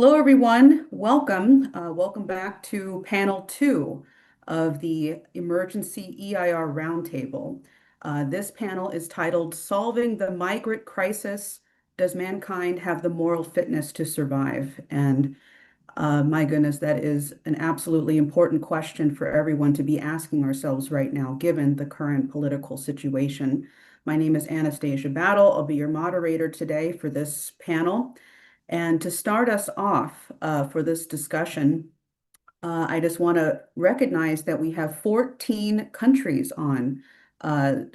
Hello, everyone. Welcome. Welcome back to panel two of the Emergency EIR Roundtable. This panel is titled Solving the Migrant Crisis. Does Mankind Have the Moral Fitness to Survive? And my goodness, that is an absolutely important question for everyone to be asking ourselves right now, given the current political situation. My name is Anastasia Battle. I'll be your moderator today for this panel. And to start us off for this discussion, I just want to recognize that we have 14 countries on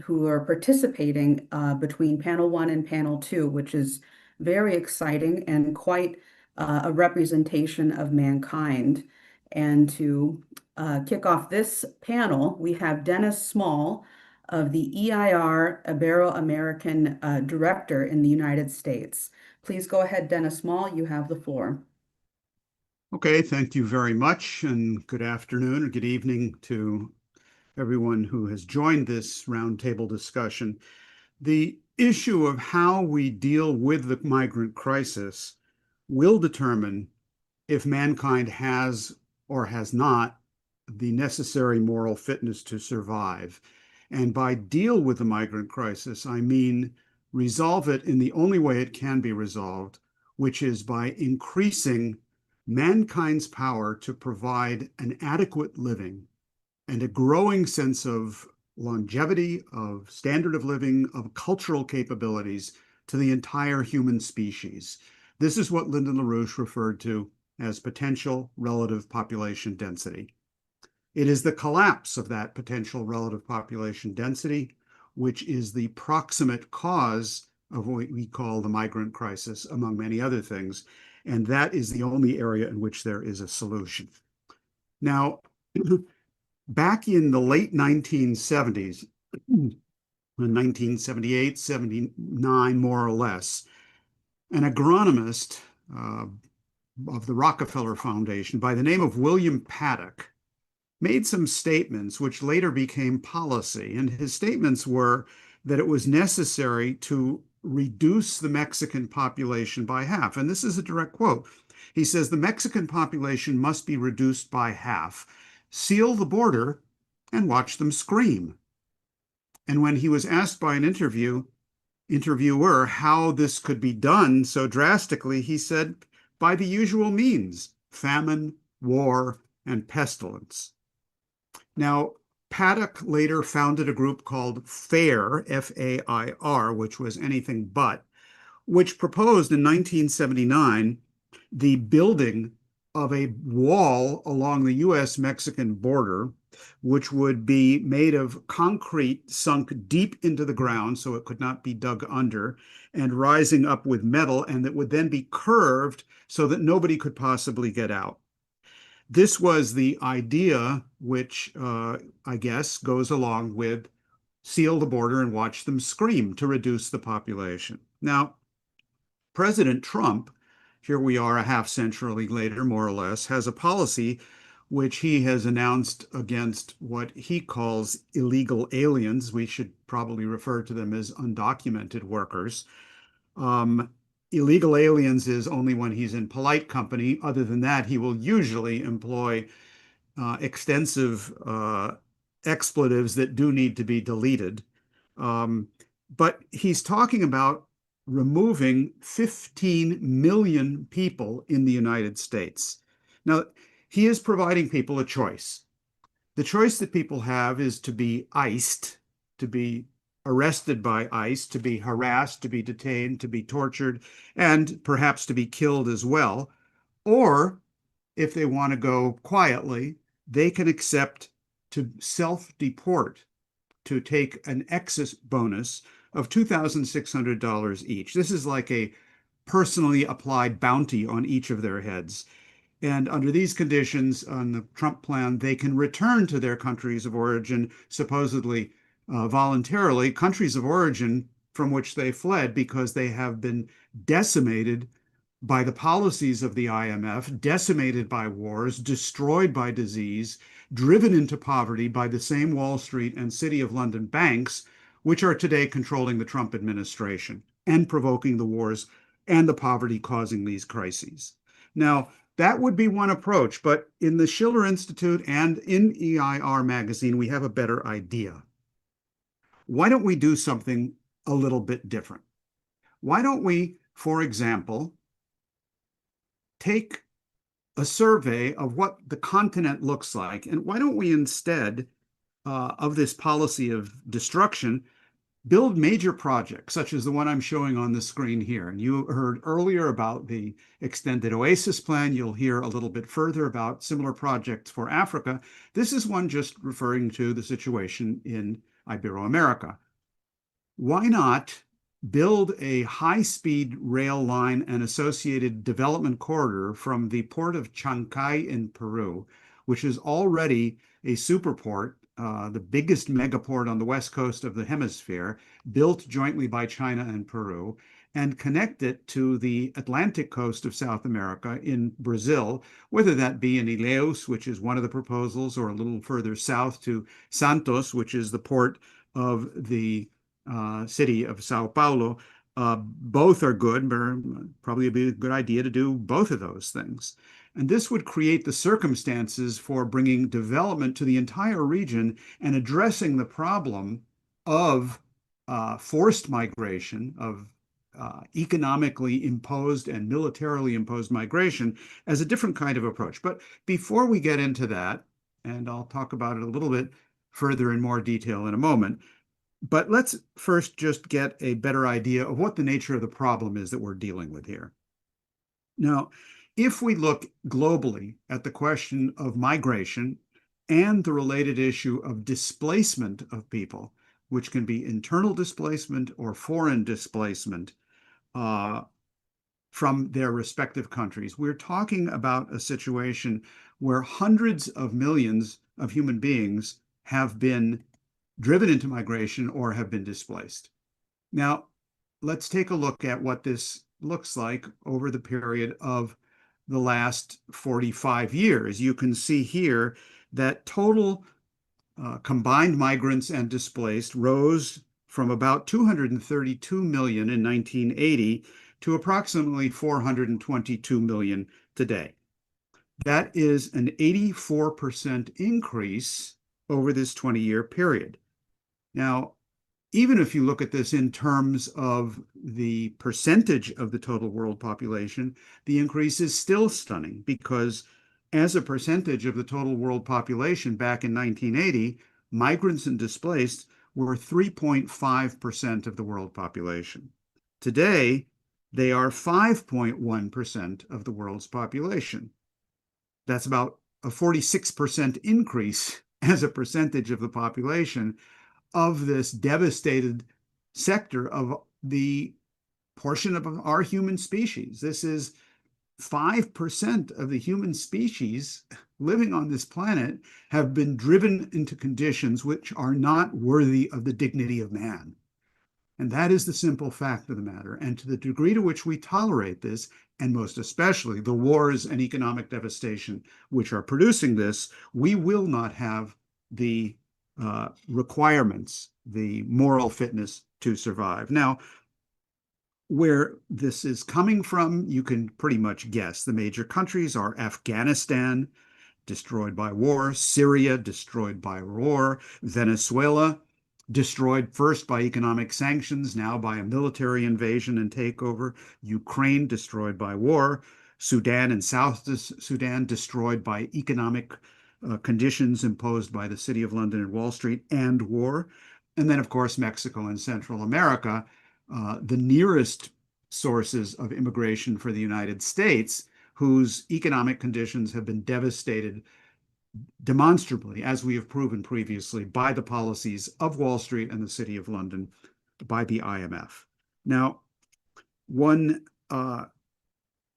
who are participating between panel one and panel two, which is very exciting and quite a representation of mankind. And to kick off this panel, we have Dennis Small of the EIR Ibero-American Director in the United States. Please go ahead, Dennis Small. You have the floor. Okay, thank you very much, and good afternoon or good evening to everyone who has joined this roundtable discussion. The issue of how we deal with the migrant crisis will determine if mankind has or has not the necessary moral fitness to survive. And by deal with the migrant crisis, I mean resolve it in the only way it can be resolved, which is by increasing mankind's power to provide an adequate living and a growing sense of longevity, of standard of living, of cultural capabilities to the entire human species. This is what Lyndon LaRouche referred to as potential relative population density. It is the collapse of that potential relative population density, which is the proximate cause of what we call the migrant crisis, among many other things. And that is the only area in which there is a solution. Now, back in the late 1970s, 1978, 79, more or less, an agronomist of the Rockefeller Foundation by the name of William Paddock made some statements which later became policy. And his statements were that it was necessary to reduce the Mexican population by half. And this is a direct quote. He says, the Mexican population must be reduced by half, seal the border, and watch them scream. And when he was asked by an interviewer how this could be done so drastically, he said, by the usual means, famine, war, and pestilence. Now, Paddock later founded a group called FAIR, F-A-I-R, which was anything but, which proposed in 1979 the building of a wall along the US-Mexican border, which would be made of concrete sunk deep into the ground so it could not be dug under, and rising up with metal, and that would then be curved so that nobody could possibly get out. This was the idea which, I guess, goes along with seal the border and watch them scream to reduce the population. Now, President Trump, here we are a half century later, more or less, has a policy which he has announced against what he calls illegal aliens. We should probably refer to them as undocumented workers. Illegal aliens is only when he's in polite company. Other than that, he will usually employ extensive expletives that do need to be deleted. But he's talking about removing 15 million people in the United States. Now, he is providing people a choice. The choice that people have is to be iced, to be arrested by ICE, to be harassed, to be detained, to be tortured, and perhaps to be killed as well. Or if they want to go quietly, they can accept to self-deport, to take an excess bonus of $2,600 each. This is like a personally applied bounty on each of their heads. And under these conditions, on the Trump plan, they can return to their countries of origin, supposedly voluntarily, countries of origin from which they fled because they have been decimated by the policies of the IMF, decimated by wars, destroyed by disease, driven into poverty by the same Wall Street and City of London banks, which are today controlling the Trump administration and provoking the wars and the poverty causing these crises. Now, that would be one approach, but in the Schiller Institute and in EIR magazine, we have a better idea. Why don't we do something a little bit different? Why don't we, for example, take a survey of what the continent looks like, and why don't we instead of this policy of destruction, build major projects such as the one I'm showing on the screen here. And you heard earlier about the extended Oasis plan. You'll hear a little bit further about similar projects for Africa. This is one just referring to the situation in Iberoamerica. Why not build a high-speed rail line and associated development corridor from the port of Chancay in Peru, which is already a superport, the biggest megaport on the west coast of the hemisphere, built jointly by China and Peru, and connect it to the Atlantic coast of South America in Brazil, whether that be in Ilhéus, which is one of the proposals, or a little further south to Santos, which is the port of the city of Sao Paulo. Both are good, but probably be a good idea to do both of those things. And this would create the circumstances for bringing development to the entire region and addressing the problem of forced migration, of economically imposed and militarily imposed migration as a different kind of approach. But before we get into that, and I'll talk about it a little bit further in more detail in a moment, but let's first just get a better idea of what the nature of the problem is that we're dealing with here. Now, if we look globally at the question of migration and the related issue of displacement of people, which can be internal displacement or foreign displacement from their respective countries, we're talking about a situation where hundreds of millions of human beings have been driven into migration or have been displaced. Now, let's take a look at what this looks like over the period of the last 45 years. You can see here that total combined migrants and displaced rose from about 232 million in 1980 to approximately 422 million today. That is an 84% increase over this 20-year period. Now, even if you look at this in terms of the percentage of the total world population, the increase is still stunning because as a percentage of the total world population back in 1980, migrants and displaced were 3.5% of the world population. Today, they are 5.1% of the world's population. That's about a 46% increase as a percentage of the population of this devastated sector of the portion of our human species. This is 5% of the human species living on this planet have been driven into conditions which are not worthy of the dignity of man. And that is the simple fact of the matter. And to the degree to which we tolerate this, and most especially the wars and economic devastation which are producing this, we will not have the requirements, the moral fitness to survive. Now, where this is coming from, you can pretty much guess. The major countries are Afghanistan, destroyed by war, Syria, destroyed by war, Venezuela, destroyed first by economic sanctions, now by a military invasion and takeover, Ukraine, destroyed by war, Sudan and South Sudan, destroyed by economic conditions imposed by the City of London and Wall Street and war. And then, of course, Mexico and Central America, the nearest sources of immigration for the United States, whose economic conditions have been devastated demonstrably, as we have proven previously, by the policies of Wall Street and the City of London, by the IMF. Now, one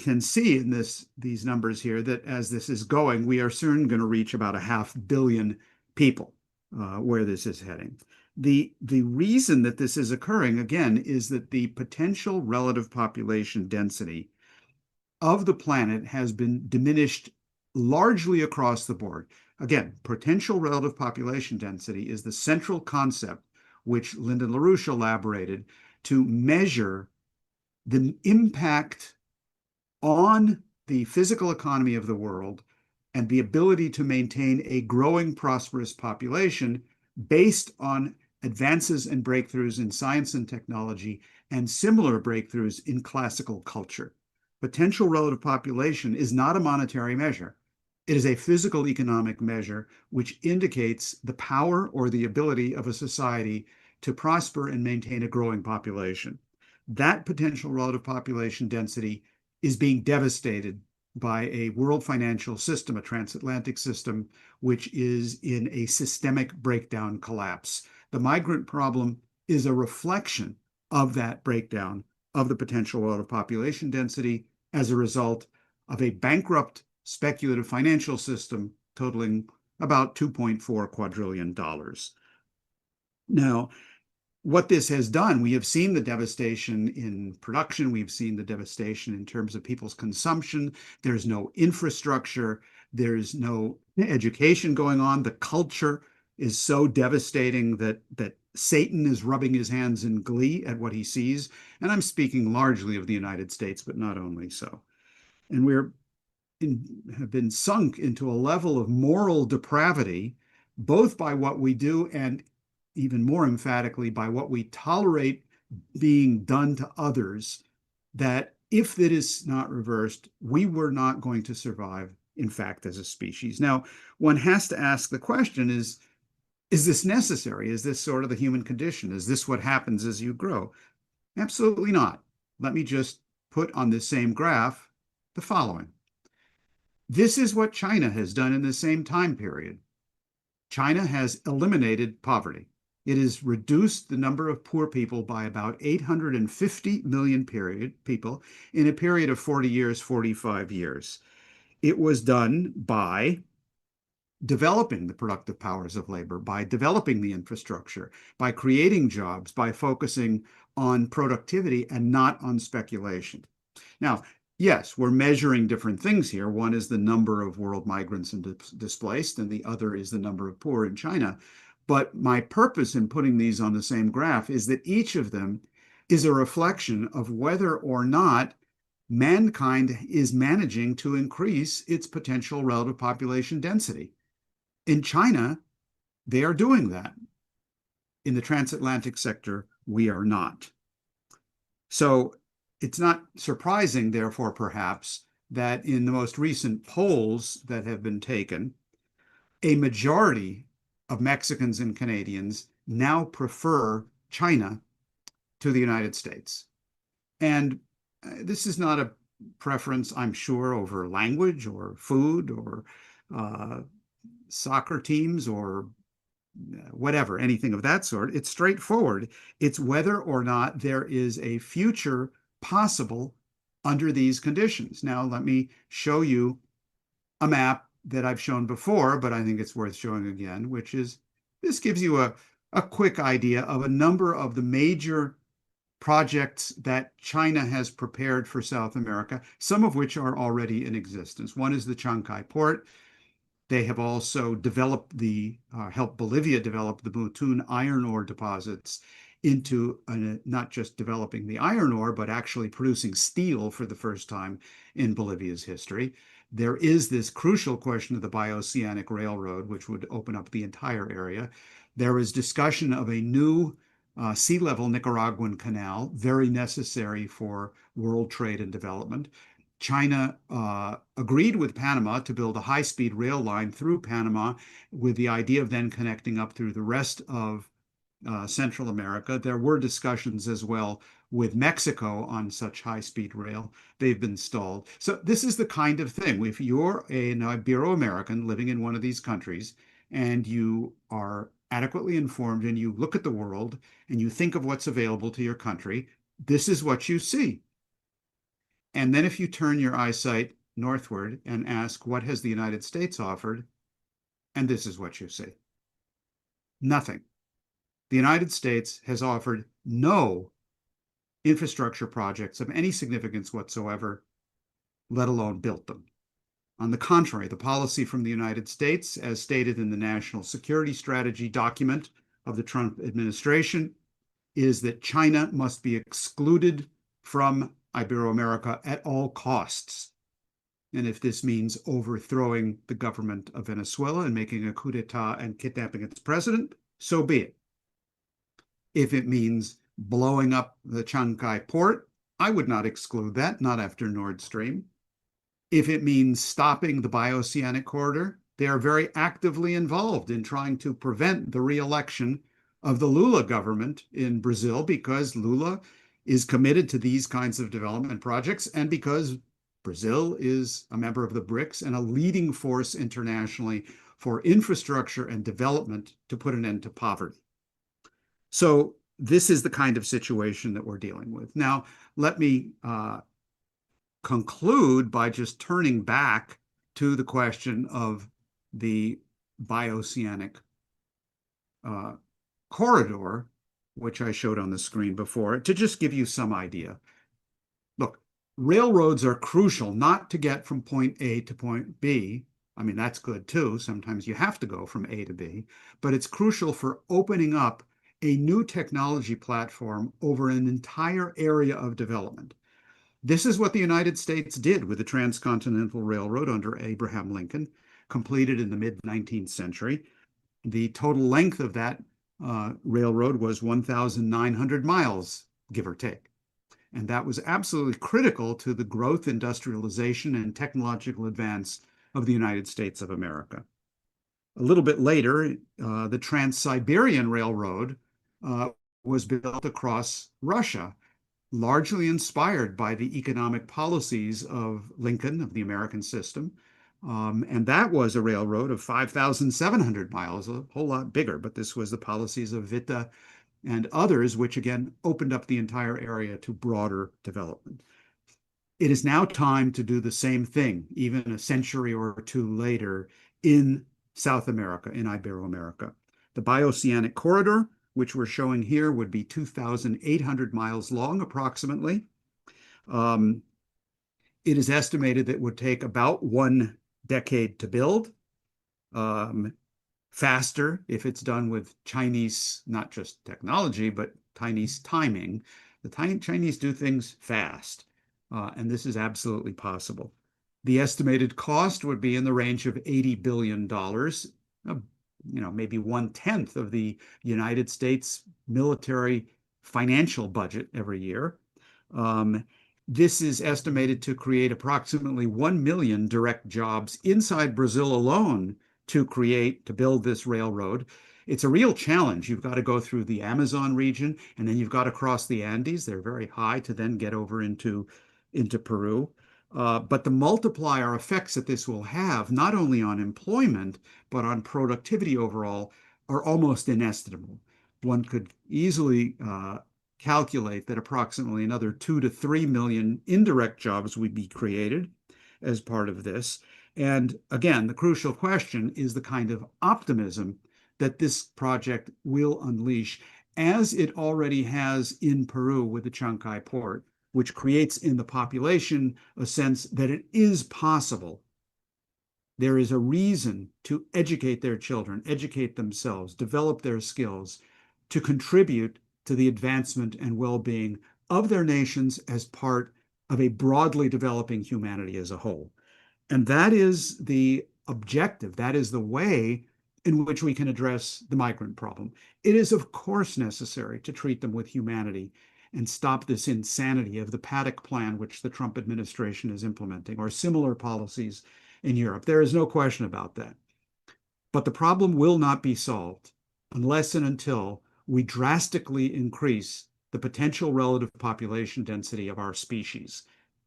can see in these numbers here that as this is going, we are soon going to reach about 500 million people where this is heading. The reason that this is occurring, again, is that the potential relative population density of the planet has been diminished largely across the board. Again, potential relative population density is the central concept which LaRouche elaborated to measure the impact on the physical economy of the world and the ability to maintain a growing, prosperous population based on advances and breakthroughs in science and technology and similar breakthroughs in classical culture. Potential relative population is not a monetary measure. It is a physical economic measure which indicates the power or the ability of a society to prosper and maintain a growing population. That potential relative population density is being devastated by a world financial system, a transatlantic system, which is in a systemic breakdown collapse. The migrant problem is a reflection of that breakdown of the potential relative population density as a result of a bankrupt speculative financial system totaling about $2.4 quadrillion. Now, what this has done, we have seen the devastation in production. We've seen the devastation in terms of people's consumption. There's no infrastructure. There's no education going on. The culture is so devastating that Satan is rubbing his hands in glee at what he sees. And I'm speaking largely of the United States, but not only so. And have been sunk into a level of moral depravity, both by what we do and even more emphatically by what we tolerate being done to others, that if it is not reversed, we were not going to survive, in fact, as a species. Now, one has to ask the question is this necessary? Is this sort of the human condition? Is this what happens as you grow? Absolutely not. Let me just put on this same graph the following. This is what China has done in the same time period. China has eliminated poverty. It has reduced the number of poor people by about 850 million people in a period of 40 years, 45 years. It was done by developing the productive powers of labor, by developing the infrastructure, by creating jobs, by focusing on productivity and not on speculation. Now, yes, we're measuring different things here. One is the number of world migrants and displaced, and the other is the number of poor in China. But my purpose in putting these on the same graph is that each of them is a reflection of whether or not mankind is managing to increase its potential relative population density. In China, they are doing that. In the transatlantic sector, we are not. So it's not surprising, therefore, perhaps, that in the most recent polls that have been taken, a majority of Mexicans and Canadians now prefer China to the United States. And this is not a preference, I'm sure, over language or food or soccer teams or whatever, anything of that sort. It's straightforward. It's whether or not there is a future possible under these conditions. Now, let me show you a map that I've shown before, but I think it's worth showing again, which is this gives you a quick idea of a number of the major projects that China has prepared for South America, some of which are already in existence. One is the Chancay port. They have also developed helped Bolivia develop the Mutun iron ore deposits into not just developing the iron ore, but actually producing steel for the first time in Bolivia's history. There is this crucial question of the Bioceanic Railroad, which would open up the entire area. There is discussion of a new sea level Nicaraguan canal, very necessary for world trade and development. China agreed with Panama to build a high-speed rail line through Panama with the idea of then connecting up through the rest of Central America. There were discussions as well with Mexico on such high-speed rail. They've been stalled. So this is the kind of thing. If you're an Ibero-American living in one of these countries and you are adequately informed and you look at the world and you think of what's available to your country, this is what you see. And then if you turn your eyesight northward and ask, what has the United States offered? And this is what you see. Nothing. The United States has offered no infrastructure projects of any significance whatsoever, let alone built them. On the contrary, the policy from the United States, as stated in the National Security Strategy document of the Trump administration, is that China must be excluded from Ibero-America at all costs. And if this means overthrowing the government of Venezuela and making a coup d'etat and kidnapping its president, so be it. If it means blowing up the Changsha port, I would not exclude that, not after Nord Stream. If it means stopping the bioceanic corridor, they are very actively involved in trying to prevent the re-election of the Lula government in Brazil, because Lula is committed to these kinds of development projects and because Brazil is a member of the BRICS and a leading force internationally for infrastructure and development to put an end to poverty. So this is the kind of situation that we're dealing with. Now, let me conclude by just turning back to the question of the bioceanic corridor, which I showed on the screen before, to just give you some idea. Look, railroads are crucial not to get from point A to point B. I mean, that's good too. Sometimes you have to go from A to B, but it's crucial for opening up a new technology platform over an entire area of development. This is what the United States did with the Transcontinental Railroad under Abraham Lincoln, completed in the mid-19th century. The total length of that railroad was 1,900 miles, give or take. And that was absolutely critical to the growth, industrialization, and technological advance of the United States of America. A little bit later, the Trans-Siberian Railroad was built across Russia, largely inspired by the economic policies of Lincoln, of the American system. And that was a railroad of 5,700 miles, a whole lot bigger, but this was the policies of Witte and others, which again opened up the entire area to broader development. It is now time to do the same thing, even a century or two later, in South America, in Iberoamerica. The bioceanic corridor, which we're showing here, would be 2,800 miles long, approximately. It is estimated that it would take about 1 decade to build. Faster if it's done with Chinese, not just technology, but Chinese timing. The Chinese do things fast, and this is absolutely possible. The estimated cost would be in the range of $80 billion, maybe 1/10 of the United States military financial budget every year. This is estimated to create approximately 1 million direct jobs inside Brazil alone to build this railroad. It's a real challenge. You've got to go through the Amazon region, and then you've got to cross the Andes. They're very high to then get over into Peru. But the multiplier effects that this will have, not only on employment, but on productivity overall, are almost inestimable. One could easily calculate that approximately another 2 to 3 million indirect jobs would be created as part of this. And again, the crucial question is the kind of optimism that this project will unleash, as it already has in Peru with the Changsha port, which creates in the population a sense that it is possible. There is a reason to educate their children, educate themselves, develop their skills, to contribute to the advancement and well-being of their nations as part of a broadly developing humanity as a whole. And that is the objective. That is the way in which we can address the migrant problem. It is, of course, necessary to treat them with humanity and stop this insanity of the Paddock Plan, which the Trump administration is implementing, or similar policies in Europe. There is no question about that. But the problem will not be solved unless and until we drastically increase the potential relative population density of our species.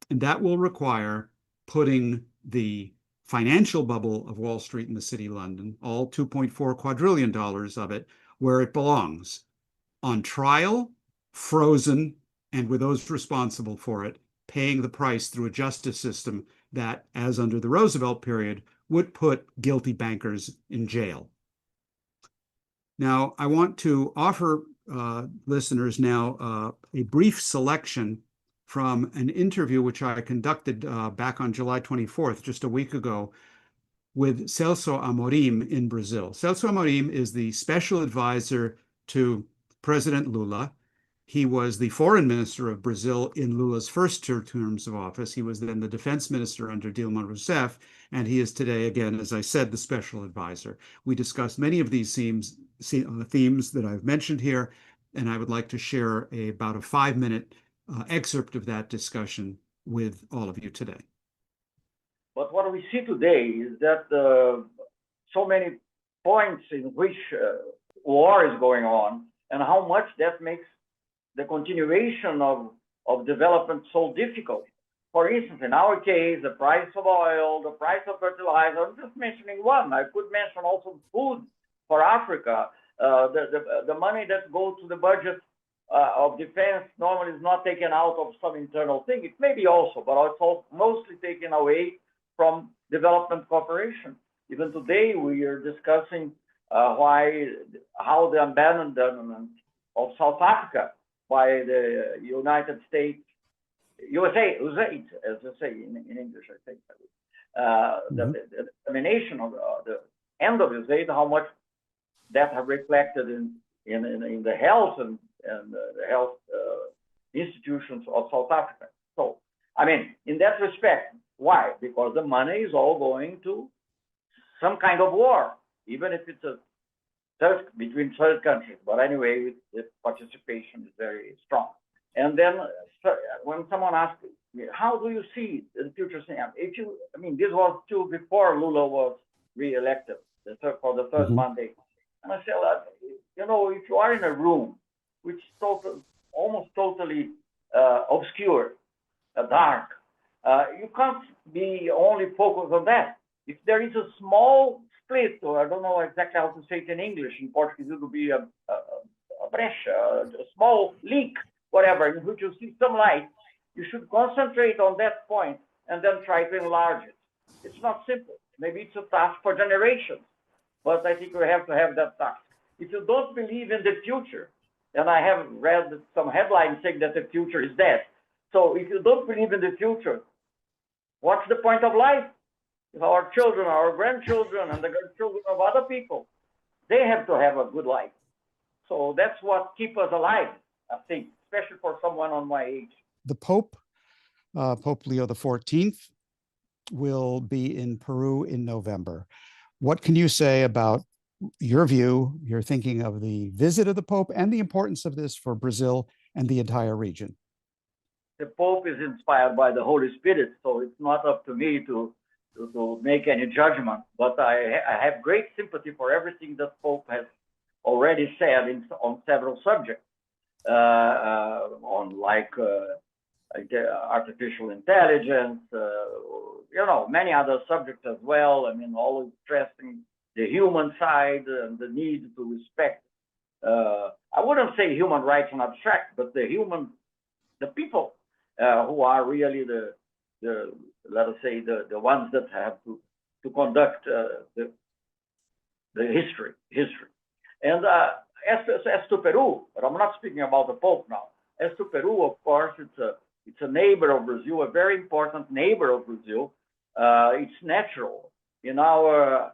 And that will require putting the financial bubble of Wall Street and the City of London, all $2.4 quadrillion of it, where it belongs, on trial, frozen, and with those responsible for it paying the price through a justice system that, as under the Roosevelt period, would put guilty bankers in jail. Now, I want to offer listeners now a brief selection from an interview which I conducted back on July 24th, just a week ago, with Celso Amorim in Brazil. Celso Amorim is the special advisor to President Lula. He was the foreign minister of Brazil in Lula's first two terms of office. He was then the defense minister under Dilma Rousseff, and he is today, again, as I said, the special advisor. We discussed many of these themes that I've mentioned here, and I would like to share about a 5-minute excerpt of that discussion with all of you today. But what we see today is that so many points in which war is going on, and how much that makes the continuation of development so difficult. For instance, in our case, the price of oil, the price of fertilizer, I'm just mentioning one. I could mention also food for Africa. The money that goes to the budget of defense normally is not taken out of some internal thing. It may be also, but it's also mostly taken away from development cooperation. Even today, we are discussing how the abandonment of South Africa by the United States, USA, as they say in English, I think. The termination of the end of his aid, how much that have reflected in the health and the health institutions of South Africa. So, I mean, in that respect, why? Because the money is all going to some kind of war, even if it's between third countries. But anyway, the participation is very strong. And then when someone asks me, how do you see the future? This was still before Lula was re-elected for the third mandate. And I said, if you are in a room which is almost totally obscure, dark, you can't be only focused on that. If there is a small split, or I don't know exactly how to say it in English, in Portuguese it would be a brecha, a small leak, whatever, in which you see some light, you should concentrate on that point and then try to enlarge it. It's not simple. Maybe it's a task for generations, but I think we have to have that task. If you don't believe in the future, and I have read some headlines saying that the future is dead. So if you don't believe in the future, what's the point of life? If our children, our grandchildren, and the grandchildren of other people, they have to have a good life. So that's what keeps us alive, I think, especially for someone on my age. The Pope, Pope Leo XIV, will be in Peru in November. What can you say about your view, your thinking of the visit of the Pope and the importance of this for Brazil and the entire region? The Pope is inspired by the Holy Spirit, so it's not up to me to make any judgment. But I have great sympathy for everything that Pope has already said on several subjects, on artificial intelligence, many other subjects as well. I mean, always stressing the human side and the need to respect. I wouldn't say human rights in abstract, but the people who are really let us say the ones that have to conduct the history. And as to Peru, but I'm not speaking about the Pope now. As to Peru, of course, it's a neighbor of Brazil, a very important neighbor of Brazil. It's natural in our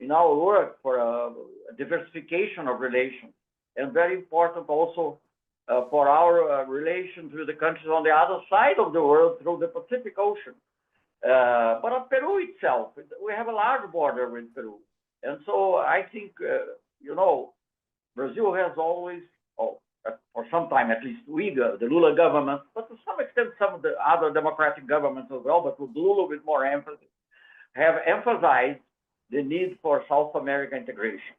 work for a diversification of relations, and very important also for our relations with the countries on the other side of the world through the Pacific Ocean. But Peru itself, we have a large border with Peru. And so I think, Brazil has always, for some time at least, the Lula government, but to some extent some of the other democratic governments as well, but with Lula with more emphasis, have emphasized the need for South America integration.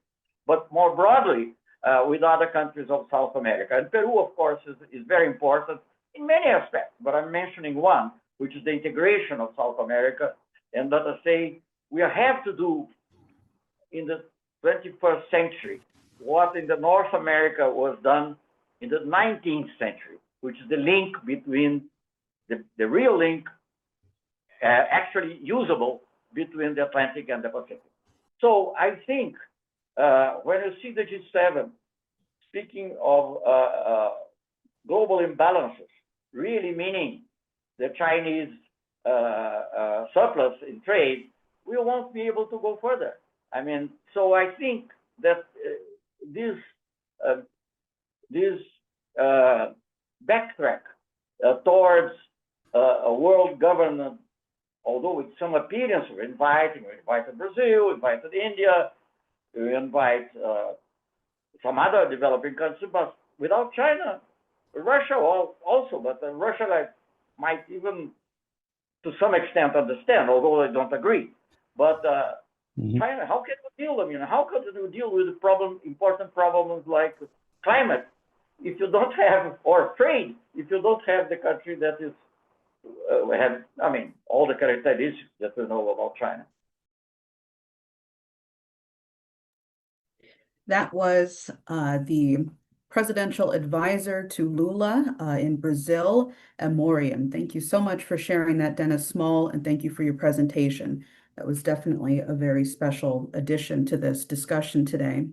But more broadly, with other countries of South America. And Peru, of course, is very important in many aspects, but I'm mentioning one, which is the integration of South America. And let us say, we have to do in the 21st century what in the North America was done in the 19th century, which is the link between the real link, actually usable between the Atlantic and the Pacific. So I think when you see the G7 speaking of global imbalances, really meaning the Chinese surplus in trade, we won't be able to go further. I mean, so I think that this backtrack towards a world government, although with some appearance. We invited Brazil, invited India, we invite some other developing countries, but without China, Russia also, but Russia might even to some extent understand, although they don't agree. But China, how can we deal? I mean, how can we deal with important problems like climate, if you don't have, or trade, if you don't have the country that is all the characteristics that we know about China. That was the presidential advisor to Lula in Brazil, Amorian. Thank you so much for sharing that, Dennis Small, and thank you for your presentation. That was definitely a very special addition to this discussion today.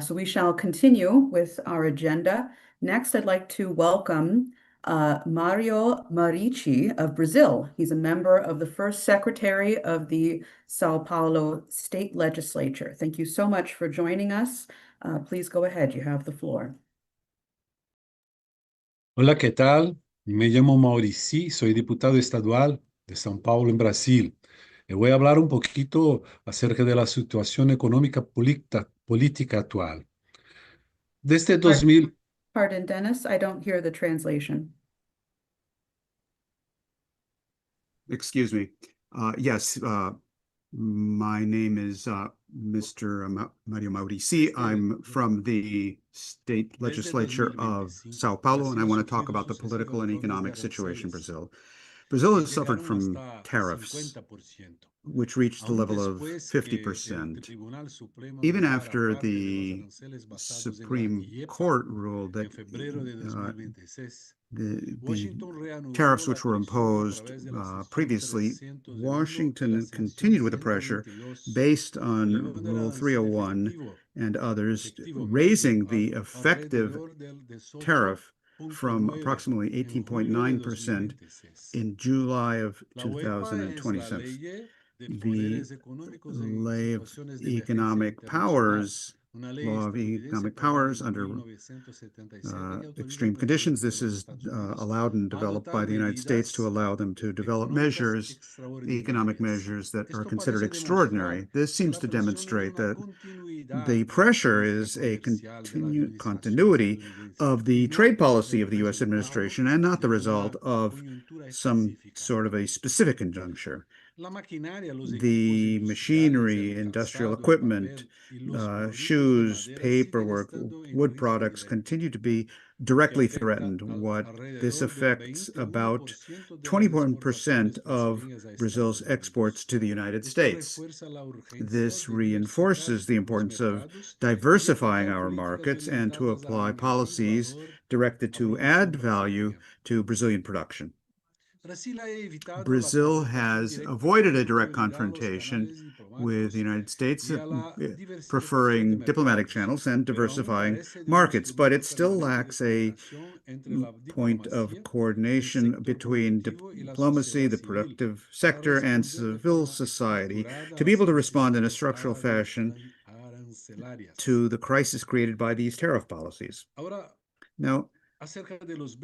So we shall continue with our agenda. Next, I'd like to welcome Mario Marici of Brazil. He's a member of the first secretary of the Sao Paulo State Legislature. Thank you so much for joining us. Please go ahead. You have the floor. Hola, ¿qué tal? Me llamo Maurici, soy diputado estadual de São Paulo, en Brasil. Le voy a hablar un poquito acerca de la situación económica política actual. Desde 2000... Pardon, Dennis, I don't hear the translation. Excuse me. Yes, my name is Mr. Mario Maurici. I'm from the state legislature of Sao Paulo, and I want to talk about the political and economic situation in Brazil. Brazil has suffered from tariffs, which reached the level of 50%. Even after the Supreme Court ruled that the tariffs which were imposed previously, Washington continued with the pressure based on Rule 301 and others, raising the effective tariff from approximately 18.9% in July of 2026. The law of economic powers under extreme conditions. This is allowed and developed by the United States to allow them to develop measures, economic measures that are considered extraordinary. This seems to demonstrate that the pressure is a continuity of the trade policy of the U.S. administration and not the result of some sort of a specific conjuncture. The machinery, industrial equipment, shoes, paperwork, wood products continue to be directly threatened. This affects about 21% of Brazil's exports to the United States. This reinforces the importance of diversifying our markets and to apply policies directed to add value to Brazilian production. Brazil has avoided a direct confrontation with the United States, preferring diplomatic channels and diversifying markets, but it still lacks a point of coordination between diplomacy, the productive sector, and civil society to be able to respond in a structural fashion to the crisis created by these tariff policies. Now,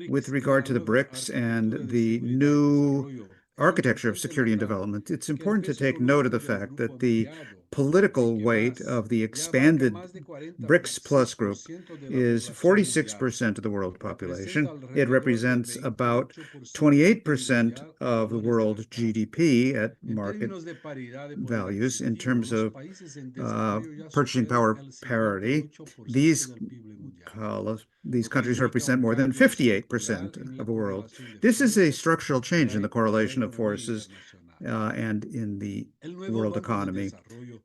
with regard to the BRICS and the new architecture of security and development, it's important to take note of the fact that the political weight of the expanded BRICS Plus group is 46% of the world population. It represents about 28% of the world GDP at market values in terms of purchasing power parity. These countries represent more than 58% of the world. This is a structural change in the correlation of forces and in the world economy.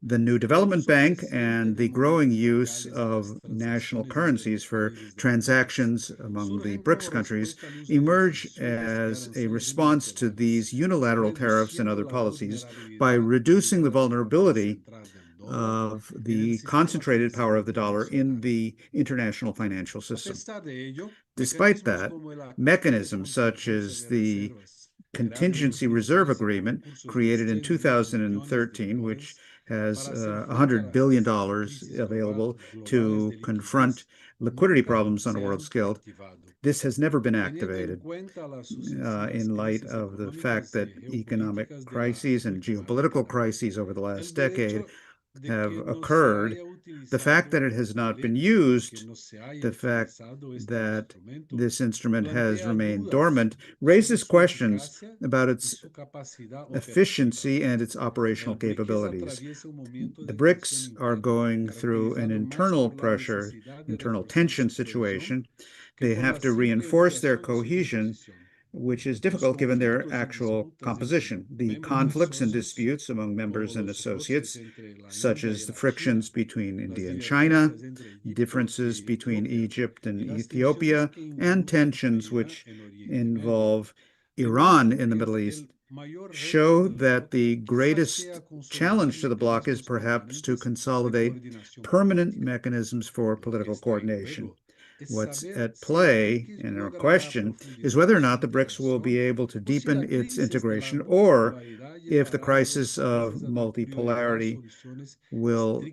The new development bank and the growing use of national currencies for transactions among the BRICS countries emerge as a response to these unilateral tariffs and other policies by reducing the vulnerability of the concentrated power of the dollar in the international financial system. Despite that, mechanisms such as the contingency reserve agreement created in 2013, which has $100 billion available to confront liquidity problems on a world scale. This has never been activated in light of the fact that economic crises and geopolitical crises over the last decade have occurred. The fact that it has not been used, the fact that this instrument has remained dormant, raises questions about its efficiency and its operational capabilities. The BRICS are going through an internal pressure, internal tension situation. They have to reinforce their cohesion, which is difficult given their actual composition. The conflicts and disputes among members and associates, such as the frictions between India and China, differences between Egypt and Ethiopia, and tensions which involve Iran in the Middle East, show that the greatest challenge to the bloc is perhaps to consolidate permanent mechanisms for political coordination. What's at play and our question is whether or not the BRICS will be able to deepen its integration, or if the crisis of multipolarity will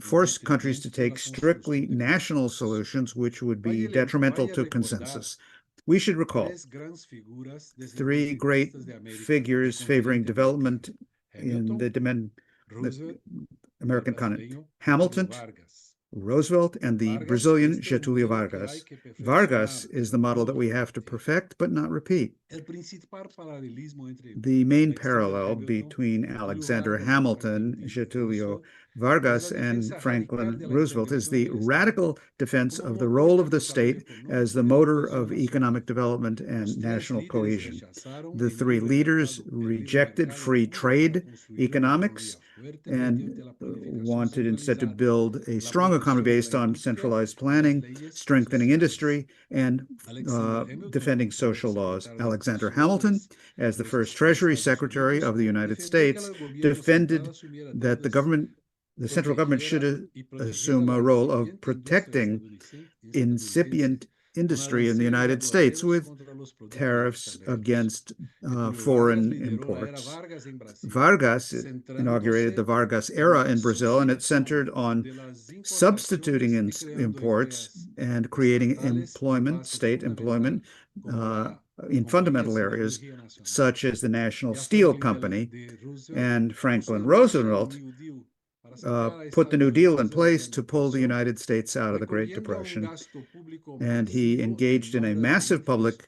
force countries to take strictly national solutions, which would be detrimental to consensus. We should recall three great figures favoring development in the American continent: Hamilton, Roosevelt, and the Brazilian Getúlio Vargas. Vargas is the model that we have to perfect but not repeat. The main parallel between Alexander Hamilton, Getúlio Vargas, and Franklin Roosevelt is the radical defense of the role of the state as the motor of economic development and national cohesion. The three leaders rejected free trade economics and wanted instead to build a strong economy based on centralized planning, strengthening industry, and defending social laws. Alexander Hamilton, as the first Treasury Secretary of the United States, defended that the central government should assume a role of protecting incipient industry in the United States with tariffs against foreign imports. Vargas inaugurated the Vargas era in Brazil, and it centered on substituting imports and creating employment, state employment, in fundamental areas, such as the National Steel Company. And Franklin Roosevelt put the New Deal in place to pull the United States out of the Great Depression. And he engaged in a massive public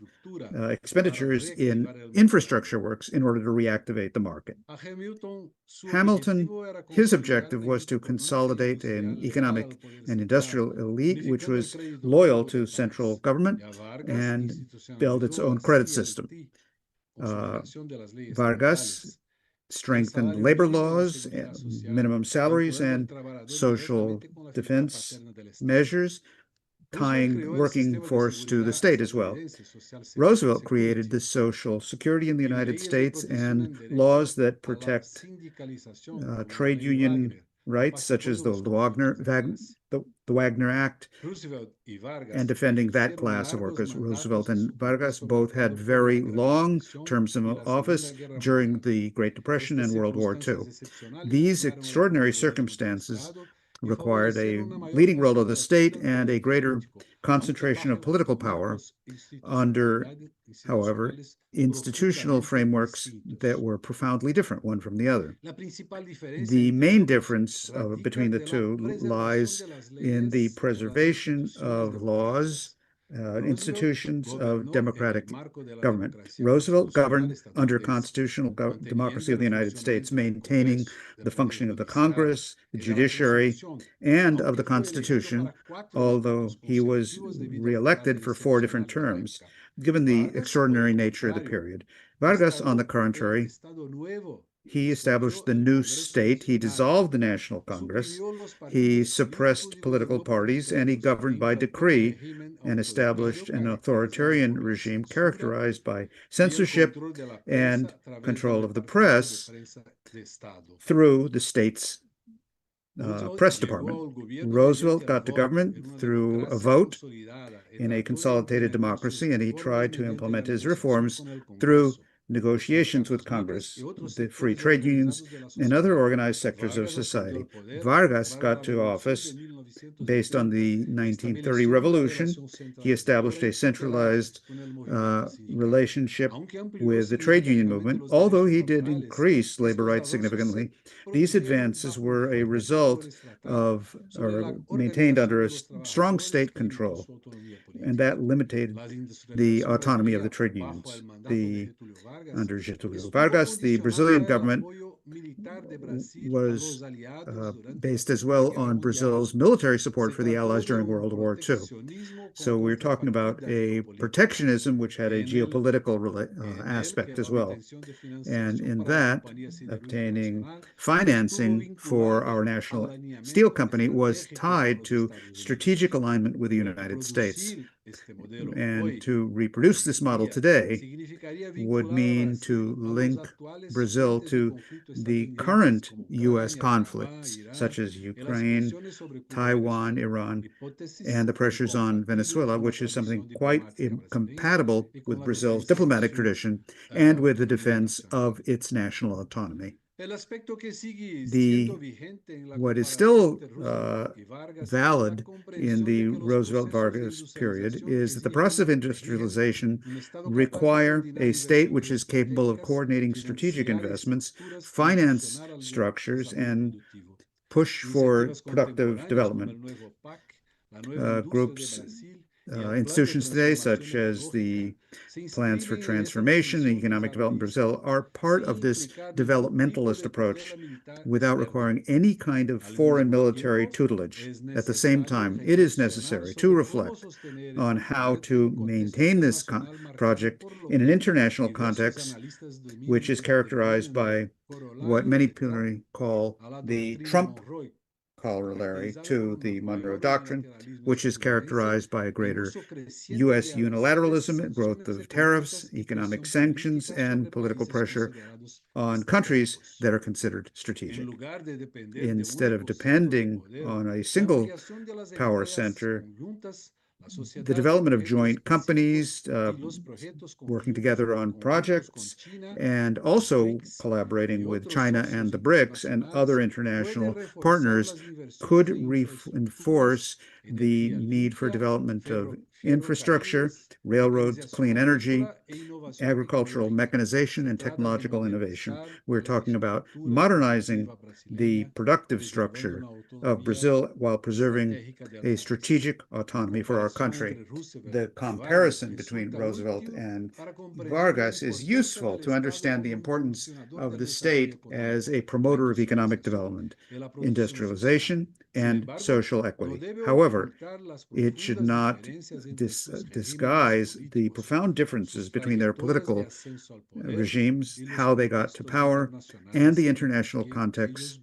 expenditures in infrastructure works in order to reactivate the market. Hamilton, his objective was to consolidate an economic and industrial elite which was loyal to central government and build its own credit system. Vargas strengthened labor laws, minimum salaries, and social defense measures, tying working force to the state as well. Roosevelt created the Social Security in the United States and laws that protect trade union rights, such as the Wagner Act, and defending that class of workers. Roosevelt and Vargas both had very long terms of office during the Great Depression and World War II. These extraordinary circumstances required a leading role of the state and a greater concentration of political power under, however, institutional frameworks that were profoundly different one from the other. The main difference between the two lies in the preservation of laws, institutions of democratic government. Roosevelt governed under constitutional democracy of the United States, maintaining the functioning of the Congress, the judiciary, and of the Constitution, although he was reelected for 4 different terms, given the extraordinary nature of the period. Vargas, on the contrary, he established the new state, he dissolved the National Congress, he suppressed political parties, and he governed by decree and established an authoritarian regime characterized by censorship and control of the press through the state's press department. Roosevelt got to government through a vote in a consolidated democracy, and he tried to implement his reforms through negotiations with Congress, the free trade unions, and other organized sectors of society. Vargas got to office based on the 1930 revolution. He established a centralized relationship with the trade union movement. Although he did increase labor rights significantly, these advances were a result of, or maintained under a strong state control, and that limited the autonomy of the trade unions. Under Getúlio Vargas, the Brazilian government was based as well on Brazil's military support for the Allies during World War II. So we're talking about a protectionism which had a geopolitical aspect as well. And in that, obtaining financing for our national steel company was tied to strategic alignment with the United States. And to reproduce this model today would mean to link Brazil to the current U.S. conflicts, such as Ukraine, Taiwan, Iran, and the pressures on Venezuela, which is something quite incompatible with Brazil's diplomatic tradition and with the defense of its national autonomy. What is still valid in the Roosevelt-Vargas period is that the process of industrialization require a state which is capable of coordinating strategic investments, finance structures, and push for productive development. Institutions today, such as the Plans for Transformation and Economic Development in Brazil, are part of this developmentalist approach without requiring any kind of foreign military tutelage. At the same time, it is necessary to reflect on how to maintain this project in an international context, which is characterized by what many people call the Trump corollary to the Monroe Doctrine, which is characterized by a greater U.S. unilateralism, growth of tariffs, economic sanctions, and political pressure on countries that are considered strategic. Instead of depending on a single power center, the development of joint companies working together on projects, and also collaborating with China and the BRICS and other international partners could reinforce the need for development of infrastructure, railroads, clean energy, agricultural mechanization, and technological innovation. We're talking about modernizing the productive structure of Brazil while preserving a strategic autonomy for our country. The comparison between Roosevelt and Vargas is useful to understand the importance of the state as a promoter of economic development, industrialization, and social equity. However, it should not disguise the profound differences between their political regimes, how they got to power, and the international context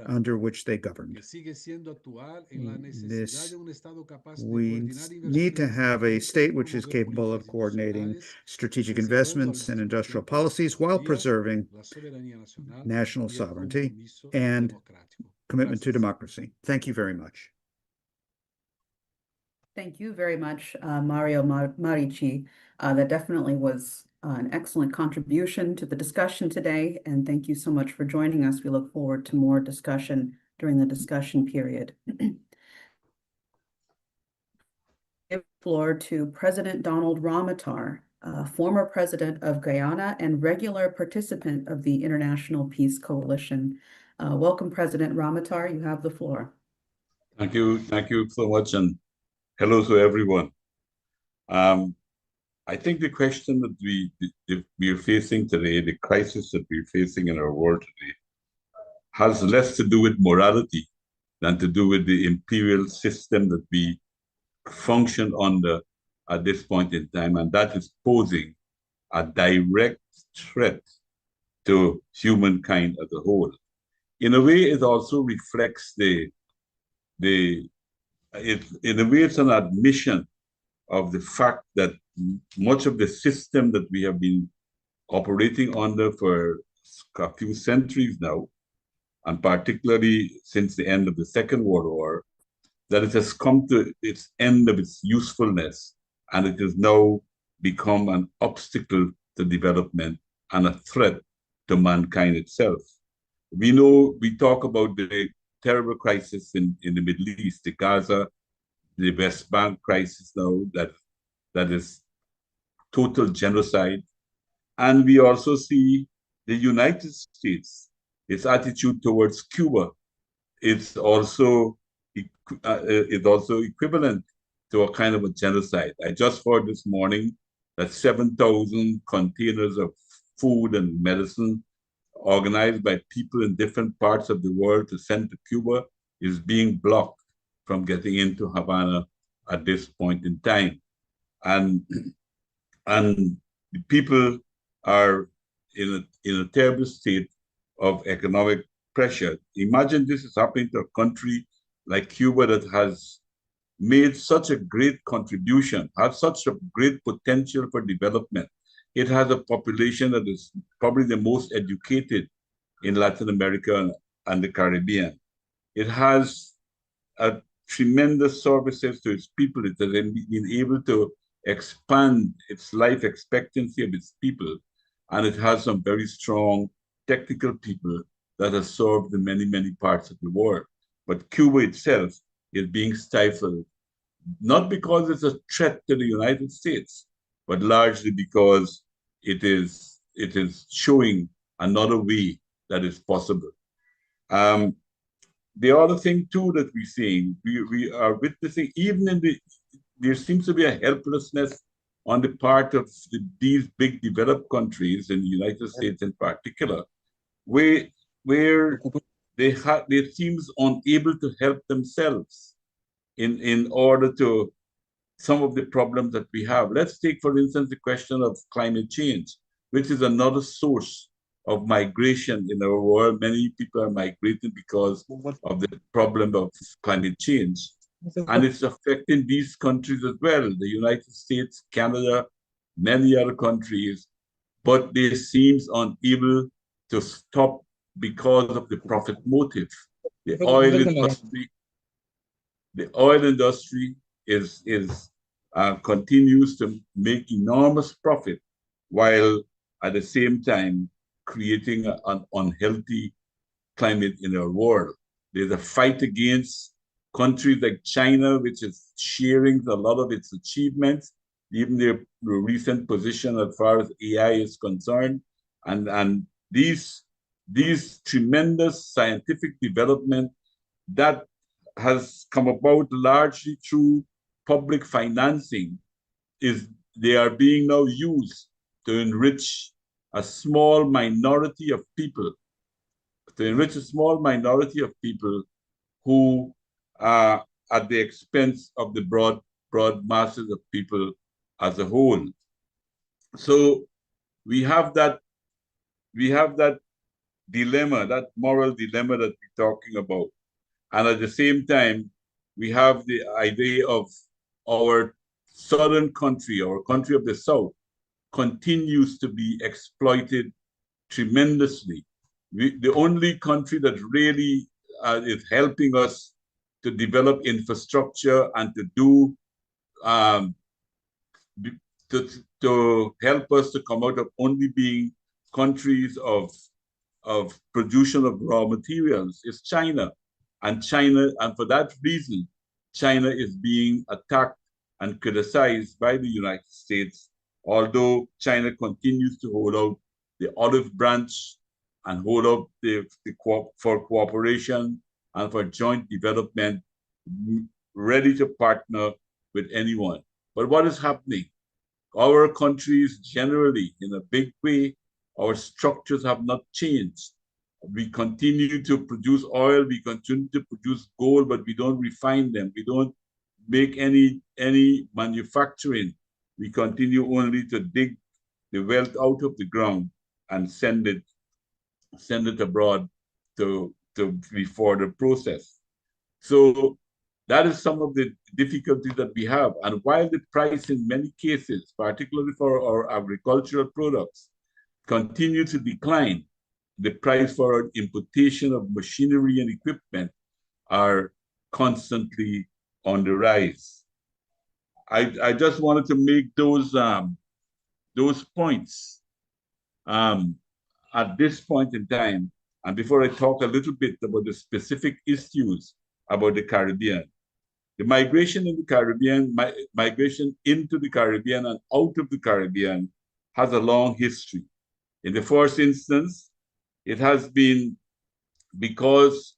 under which they governed. We need to have a state which is capable of coordinating strategic investments and industrial policies while preserving national sovereignty and commitment to democracy. Thank you very much. Thank you very much, Mario Marici. That definitely was an excellent contribution to the discussion today, and thank you so much for joining us. We look forward to more discussion during the discussion period. Give the floor to President Donald Ramotar, former president of Guyana and regular participant of the International Peace Coalition. Welcome, President Ramotar. You have the floor. Thank you so much, and hello to everyone. I think the question that we are facing today, the crisis that we're facing in our world today, has less to do with morality than to do with the imperial system that we function under at this point in time, and that is posing a direct threat to humankind as a whole. In a way, it also reflects in a way, it's an admission of the fact that much of the system that we have been operating under for a few centuries now and particularly since the end of the Second World War, that it has come to its end of its usefulness, and it has now become an obstacle to development and a threat to mankind itself. We know, we talk about the terrible crisis in the Middle East, the Gaza, the West Bank crisis now, that is total genocide. And we also see the United States, its attitude towards Cuba. It's also equivalent to a kind of a genocide. I just heard this morning that 7,000 containers of food and medicine organized by people in different parts of the world to send to Cuba is being blocked from getting into Havana at this point in time. And the people are in a terrible state of economic pressure. Imagine this is happening to a country like Cuba that has made such a great contribution, has such a great potential for development. It has a population that is probably the most educated in Latin America and the Caribbean. It has a tremendous services to its people. It has been able to expand its life expectancy of its people, and it has some very strong technical people that have served in many, many parts of the world. But Cuba itself is being stifled, not because it's a threat to the United States, but largely because it is showing another way that is possible. The other thing too that we're seeing, we are witnessing, there seems to be a helplessness on the part of these big developed countries, in the United States in particular, where they seems unable to help themselves in order to some of the problems that we have. Let's take, for instance, the question of climate change, which is another source of migration in our world. Many people are migrating because of the problem of climate change. And it's affecting these countries as well, the United States, Canada, many other countries, but they seem unable to stop because of the profit motive. The oil industry continues to make enormous profit, while at the same time creating an unhealthy climate in our world. There's a fight against countries like China, which is sharing a lot of its achievements, even their recent position as far as AI is concerned. And these tremendous scientific development that has come about largely through public financing, they are being now used to enrich a small minority of people, who are at the expense of the broad masses of people as a whole. So we have that dilemma, that moral dilemma that we're talking about. And at the same time, we have the idea of our southern country, our country of the South, continues to be exploited tremendously. The only country that really is helping us to develop infrastructure and to do to help us to come out of only being countries of production of raw materials is China. And for that reason, China is being attacked and criticized by the United States, although China continues to hold out the olive branch and hold up for cooperation and for joint development, ready to partner with anyone. But what is happening? Our countries generally, in a big way, our structures have not changed. We continue to produce oil, we continue to produce gold, but we don't refine them. We don't make any manufacturing. We continue only to dig the wealth out of the ground and send it abroad to be further processed. So that is some of the difficulties that we have. And while the price in many cases, particularly for our agricultural products, continue to decline, the price for importation of machinery and equipment are constantly on the rise. I just wanted to make those points at this point in time, and before I talk a little bit about the specific issues about the Caribbean. The migration in the Caribbean, migration into the Caribbean and out of the Caribbean has a long history. In the first instance, it has been because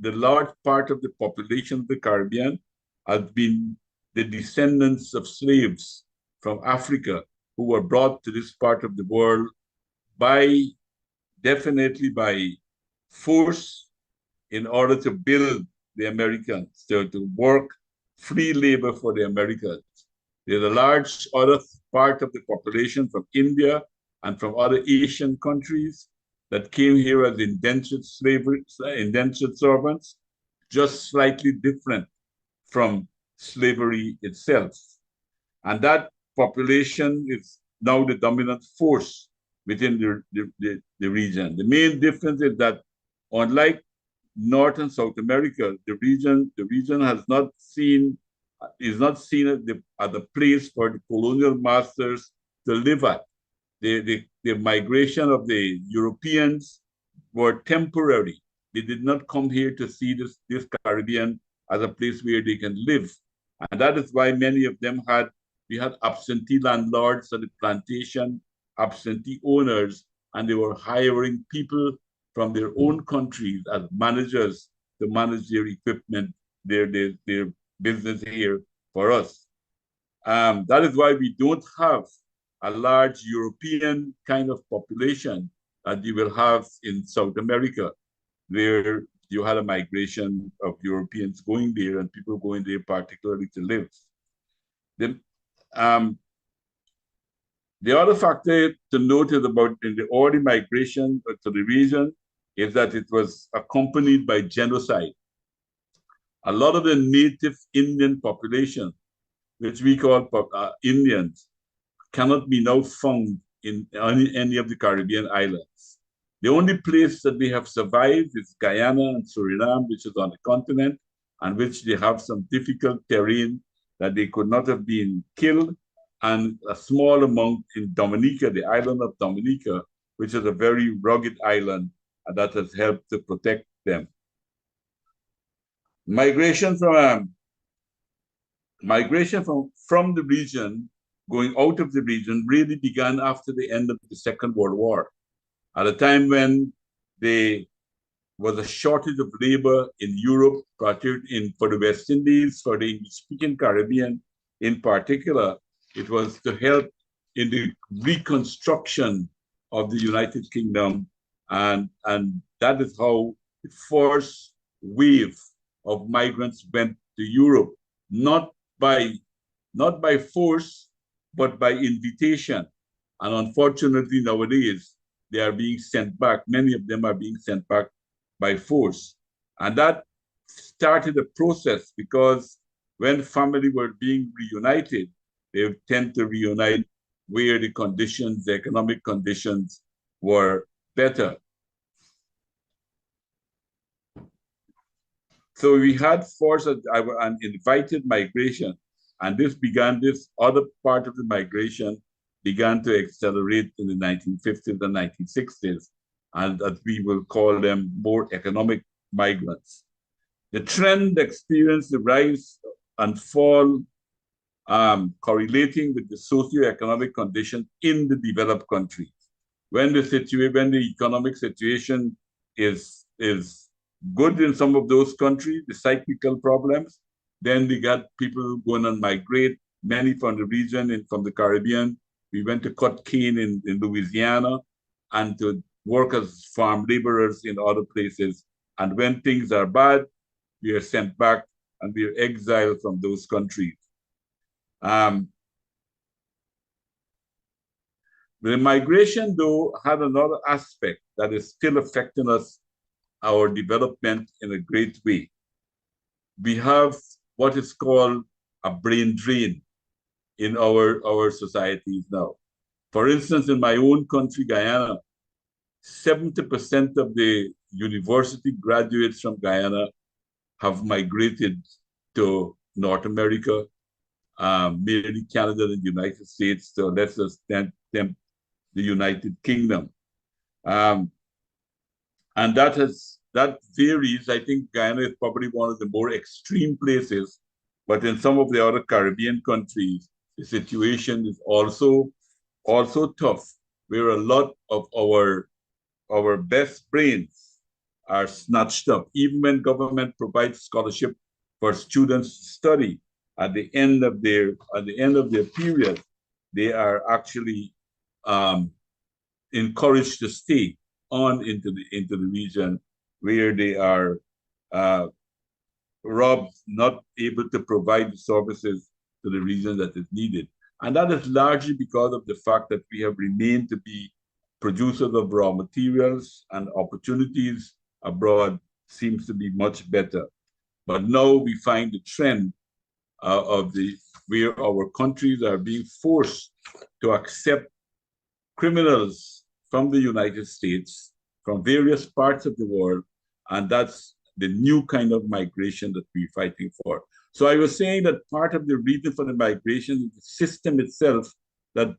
the large part of the population of the Caribbean has been the descendants of slaves from Africa who were brought to this part of the world definitely by force in order to build the Americans, to work free labor for the Americans. There's a large other part of the population from India and from other Asian countries that came here as indentured servants, just slightly different from slavery itself. And that population is now the dominant force within the region. The main difference is that unlike North and South America, the region is not seen as a place for the colonial masters to live at. The migration of the Europeans were temporary. They did not come here to see this Caribbean as a place where they can live. And that is why many of them we had absentee landlords on the plantation, absentee owners, and they were hiring people from their own countries as managers to manage their equipment, their business here for us. That is why we don't have a large European kind of population that you will have in South America, where you had a migration of Europeans going there and people going there particularly to live. The other factor to note is about in the early migration to the region is that it was accompanied by genocide. A lot of the native Indian population, which we call Indians, cannot be now found in any of the Caribbean islands. The only place that they have survived is Guyana and Suriname, which is on the continent, and which they have some difficult terrain that they could not have been killed, and a small amount in Dominica, the island of Dominica, which is a very rugged island that has helped to protect them. Migration from the region, going out of the region, really began after the end of the Second World War, at a time when there was a shortage of labor in Europe, particularly for the West Indies, for the English-speaking Caribbean in particular. It was to help in the reconstruction of the United Kingdom, and that is how the first wave of migrants went to Europe, not by force, but by invitation. And unfortunately, nowadays, they are being sent back. Many of them are being sent back by force. And that started a process, because when families were being reunited, they tend to reunite where the conditions, the economic conditions were better. So we had forced an invited migration, and this other part of the migration began to accelerate in the 1950s and 1960s, and that we will call them more economic migrants. The trend experienced the rise and fall correlating with the socioeconomic conditions in the developed countries. When the economic situation is good in some of those countries, the cyclical problems, then we got people going and migrate, many from the region and from the Caribbean. We went to cut cane in Louisiana and to work as farm laborers in other places. And when things are bad, we are sent back and we are exiled from those countries. The migration, though, had another aspect that is still affecting us, our development in a great way. We have what is called a brain drain in our societies now. For instance, in my own country, Guyana, 70% of the university graduates from Guyana have migrated to North America, mainly Canada and the United States, to a lesser extent, the United Kingdom. And that varies. I think Guyana is probably one of the more extreme places, but in some of the other Caribbean countries, the situation is also tough, where a lot of our best brains are snatched up. Even when government provides scholarship for students to study, at the end of their period, they are actually encouraged to stay on into the region, where they are robbed, not able to provide the services to the region that is needed. And that is largely because of the fact that we have remained to be producers of raw materials, and opportunities abroad seems to be much better. But now we find the trend where our countries are being forced to accept criminals from the United States, from various parts of the world, and that's the new kind of migration that we're fighting for. So I was saying that part of the reason for the migration is the system itself that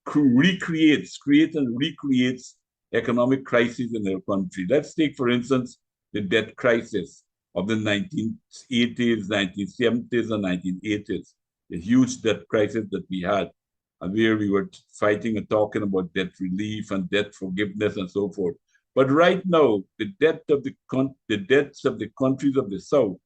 creates and recreates economic crises in our country. Let's take, for instance, the debt crisis of the 1980s, 1970s, and 1980s, the huge debt crisis that we had, and where we were fighting and talking about debt relief and debt forgiveness and so forth. But right now, the debts of the countries of the South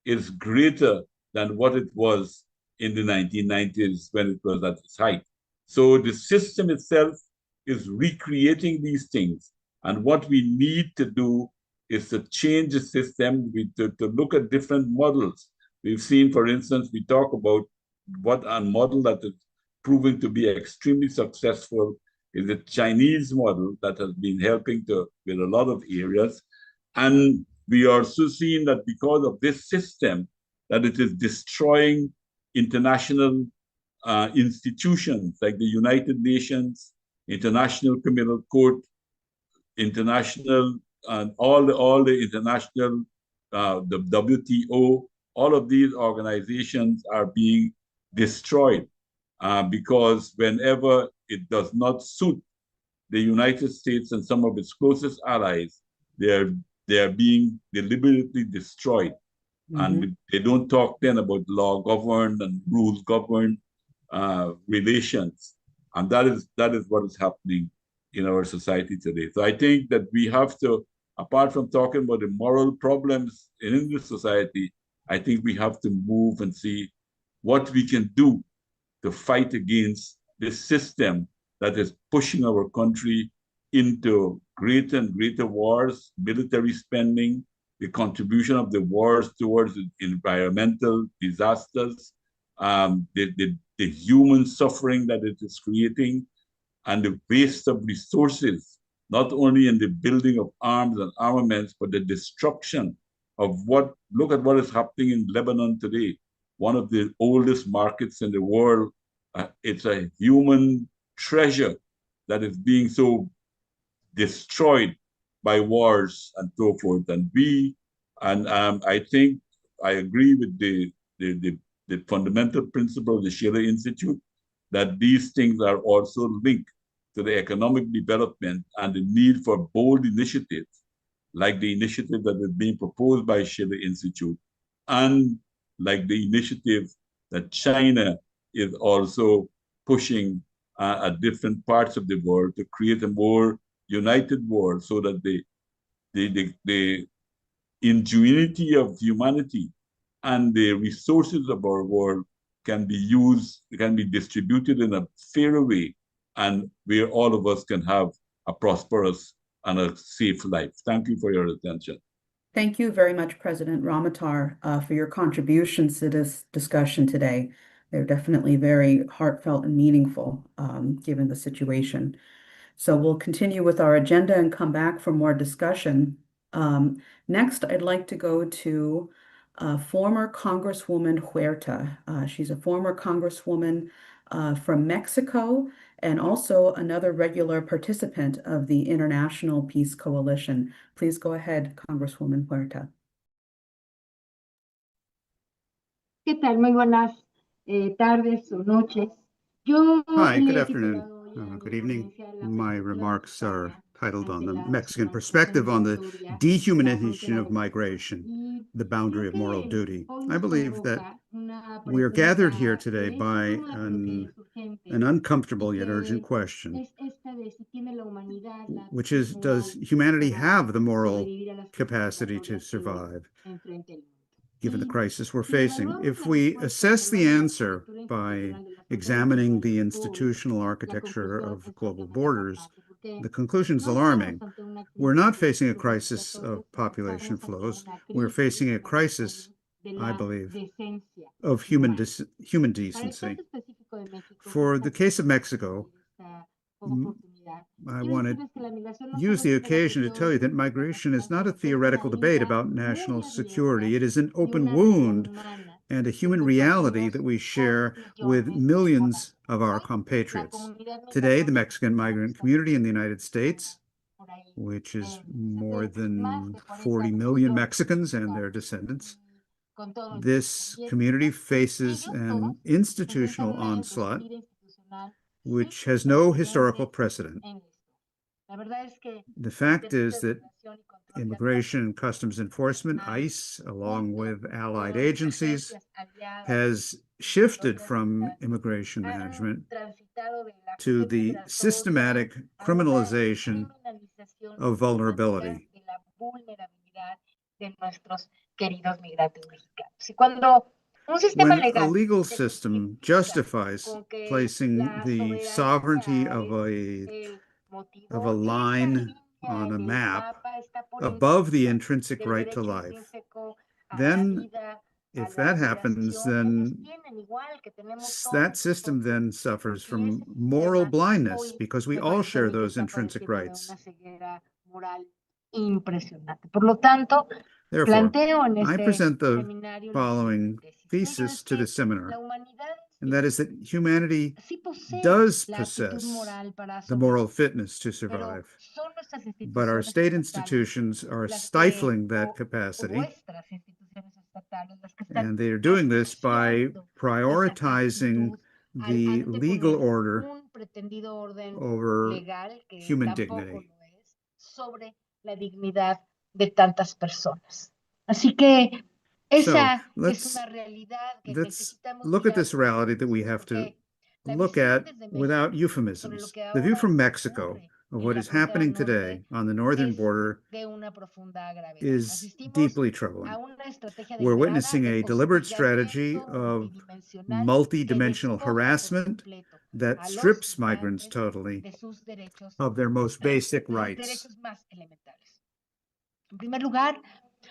is greater than what it was in the 1990s when it was at its height. So the system itself is recreating these things. And what we need to do is to change the system, to look at different models. We've seen, for instance, we talk about what a model that is proving to be extremely successful is the Chinese model that has been helping with a lot of areas. And we are also seeing that because of this system, that it is destroying international institutions like the United Nations, International Criminal Court, international, and all the international, the WTO, all of these organizations are being destroyed because whenever it does not suit the United States and some of its closest allies, they are being deliberately destroyed. And they don't talk then about law governed and rules governed relations. And that is what is happening in our society today. So I think that we have to, apart from talking about the moral problems in this society, I think we have to move and see what we can do to fight against this system that is pushing our country into greater and greater wars, military spending, the contribution of the wars towards environmental disasters, the human suffering that it is creating, and the waste of resources, not only in the building of arms and armaments, but the destruction of look at what is happening in Lebanon today, one of the oldest markets in the world. It's a human treasure that is being so destroyed by wars and so forth. And I think I agree with the fundamental principle of the Schiller Institute that these things are also linked to the economic development and the need for bold initiatives, like the initiative that is being proposed by Schiller Institute, and like the initiative that China is also pushing at different parts of the world to create a more united world, so that the ingenuity of humanity and the resources of our world can be used, can be distributed in a fairer way, and where all of us can have a prosperous and a safe life. Thank you for your attention. Thank you very much, President Ramatar, for your contributions to this discussion today. They're definitely very heartfelt and meaningful, given the situation. So we'll continue with our agenda and come back for more discussion. Next, I'd like to go to former Congresswoman Huerta. She's a former Congresswoman from Mexico, and also another regular participant of the International Peace Coalition. Please go ahead, Congresswoman Huerta. ¿Qué tal? Muy buenas tardes o noches. Yo Hi, good le he afternoon. titulado hoy a Good la evening. conferencia la My perspectiva remarks are mexicana titled on ante the la Mexican zona perspective on the migratoria de la dehumanization frontera of de México. migration, Y the boundary creo of moral que duty. hoy I nos believe that convoca una we are gathered here pregunta today que es by incómoda, pero que es urgente, an y uncomfortable yet urgent que question, es esta de si tiene la humanidad la which aptitud is, does moral humanity para have the moral sobrevivir a las crisis capacity to migratorias que hoy survive, enfrenta el mundo? given the Y crisis we're si facing? evaluamos If la we respuesta assess the observando la answer arquitectura by institucional de las fronteras examining the globales hoy, institutional la architecture conclusión of es global francamente borders, alarmante, porque the conclusion is no estamos alarming. ante una We're crisis not de facing a flujos crisis of migratorios, population estamos ante flows. una We're crisis facing a crisis, migratoria de I la believe, decencia of human humana. human Para el decency. caso específico de México, For quisiera the case of aprovechar Mexico, esta m- oportunidad. I Quiero want to decirles que la migración no use solo the es una occasion to tell you cuestión that migration is internacional, not a sino que es una theoretical debate herida about muy national abierta security. It is an y open una realidad wound humana and a que human reality compartimos that we con share with millones de millions connacionales. of our Hoy, la compatriots. comunidad Today, the migratoria Mexican mexicana migrant está community in the siendo United States, por ahí which is more más than de 40 40 million millones Mexicans de and their habitantes. descendants, Con todo el this y community ellos faces todos an presentan institutional una onslaught embestida institucional sin which has no historical precedentes precedent. en la historia. La verdad es que The el fact Servicio is de that Migración y Control de Immigration and Habitantes Customs Enforcement, Nacional, ICE, along junto with allied con agencies, agencias aliadas has y shifted otras from instancias, immigration han management transitado de la to acción the migratoria systematic a una criminalization criminalización of sistemática vulnerability, de la vulnerabilidad de nuestros queridos migrantes mexicanos. Y cuando un sistema when a legal legal se system justifica justifies con que placing la the sovereignty soberanía es el of a motivo, esa line línea on a en el map mapa está por above the encima intrinsic del right to derecho life, intrínseco a la then vida, a if la that happens, migración. Ellos then tienen igual que tenemos that todos system nosotros. then suffers Y from ese moral sistema blindness hoy because we me all parece a share mí que those está intrinsic padeciendo de una rights. ceguera moral impresionante. Por lo tanto, Therefore, planteo en I este present the seminario la following siguiente tesis. Y ello thesis es to the que seminar, la humanidad and that is that humanity sí posee does la aptitud possess moral para the moral sobrevivir, fitness to pero survive, son nuestras but our instituciones state estatales institutions are las que, stifling that o capacity, vuestras instituciones estatales, las que están and they are doing this by asfixiando esa prioritizing capacidad al the legal anteponer order un pretendido orden over legal que human tampoco dignity. lo es sobre la dignidad de tantas personas. Así que So esa es let's una realidad que let's necesitamos look at mirar this con reality that we eufemismos, have to porque la look visión at desde without México sobre lo euphemisms. que The view ahora from Mexico ocurre of en what la is frontera happening norte today on the northern es border de una profunda gravedad. is Asistimos deeply a troubling. una estrategia We're deliberada witnessing de a deliberate strategy hostigamiento of multidimensional que multi-dimensional despoja por harassment completo that a los strips migrants migrantes totally de sus derechos, of their most basic de los rights. derechos más elementales. En primer lugar,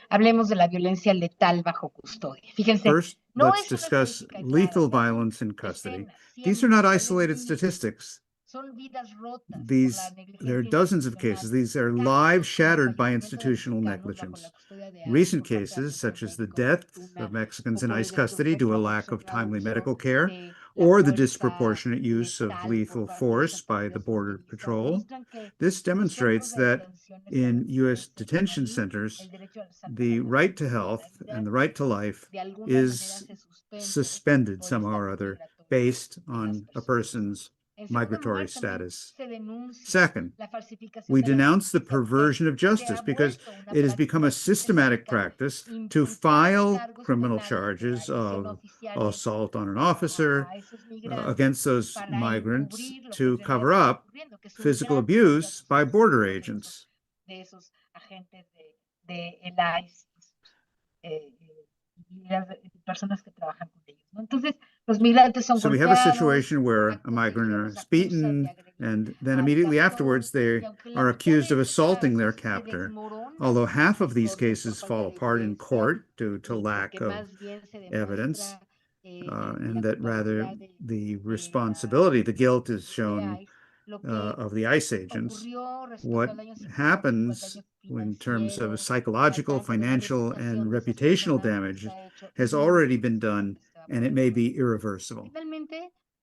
hablemos de la violencia letal bajo custodia. Fíjense, First, no let's es una discuss estadística aislada, lethal o sea, son violence in custody. decenas, These are cientos, not tal vez isolated miles, statistics. son vidas rotas por la There are negligencia dozens of institucional, cases. These are lives casos como el shattered by fallecimiento de institutional mexicanos bajo la negligence. custodia de ICE Recent por parte de cases, agencias such as the médico death oportunas, of Mexicans o in por el ICE custody due to a lack of timely desproporcionado medical uso care, de la or the fuerza disproportionate use of letal por lethal parte de force las by the autoridades Border fronterizas Patrol, demuestran que this los centros demonstrates de that detención in U.S. estadounidenses, detention ahí centers, el derecho a la salud, a the la right to protección, a health la vida, and the right to life de alguna manera is se suspende suspended por el somehow or estatus other migratorio based de las on a personas. person's En segundo migratory lugar, también status. se denuncia Second, la falsificación we de la denounce the justicia porque perversion of se justice ha because vuelto una it has become práctica a systematic sistémica practice to imputar file cargos criminal penales de charges agresión of oficiales assault on an officer a esos migrantes against those para migrants encubrir lo que en to realidad cover está up ocurriendo, que es un physical gran abuse maltrato by sexual border de agents. esos agentes de el ICE, y las personas que trabajan con ellos, ¿no? Entonces, los migrantes son So we have a golpeados, situation where a acto migrant seguido is los acusan de beaten, agredir and then al immediately captor, afterwards they y aunque la are mitad accused de of esos assaulting their casos se captor. desmorona Although half la of these historia cases por falta fall de apart in evidencia court due to y lack porque of más bien se evidence, demuestra and la that rather culpabilidad the de responsibility, the guilt is de shown ICE, lo que of the ICE agents. ocurrió respecto What al daño psicológico, al happens daño in terms of financiero, al psychological, daño de la financial, and reputación de esas reputational personas damage está hecho has already been inminente done, y se va a and it poder may lograr. be irreversible. Finalmente,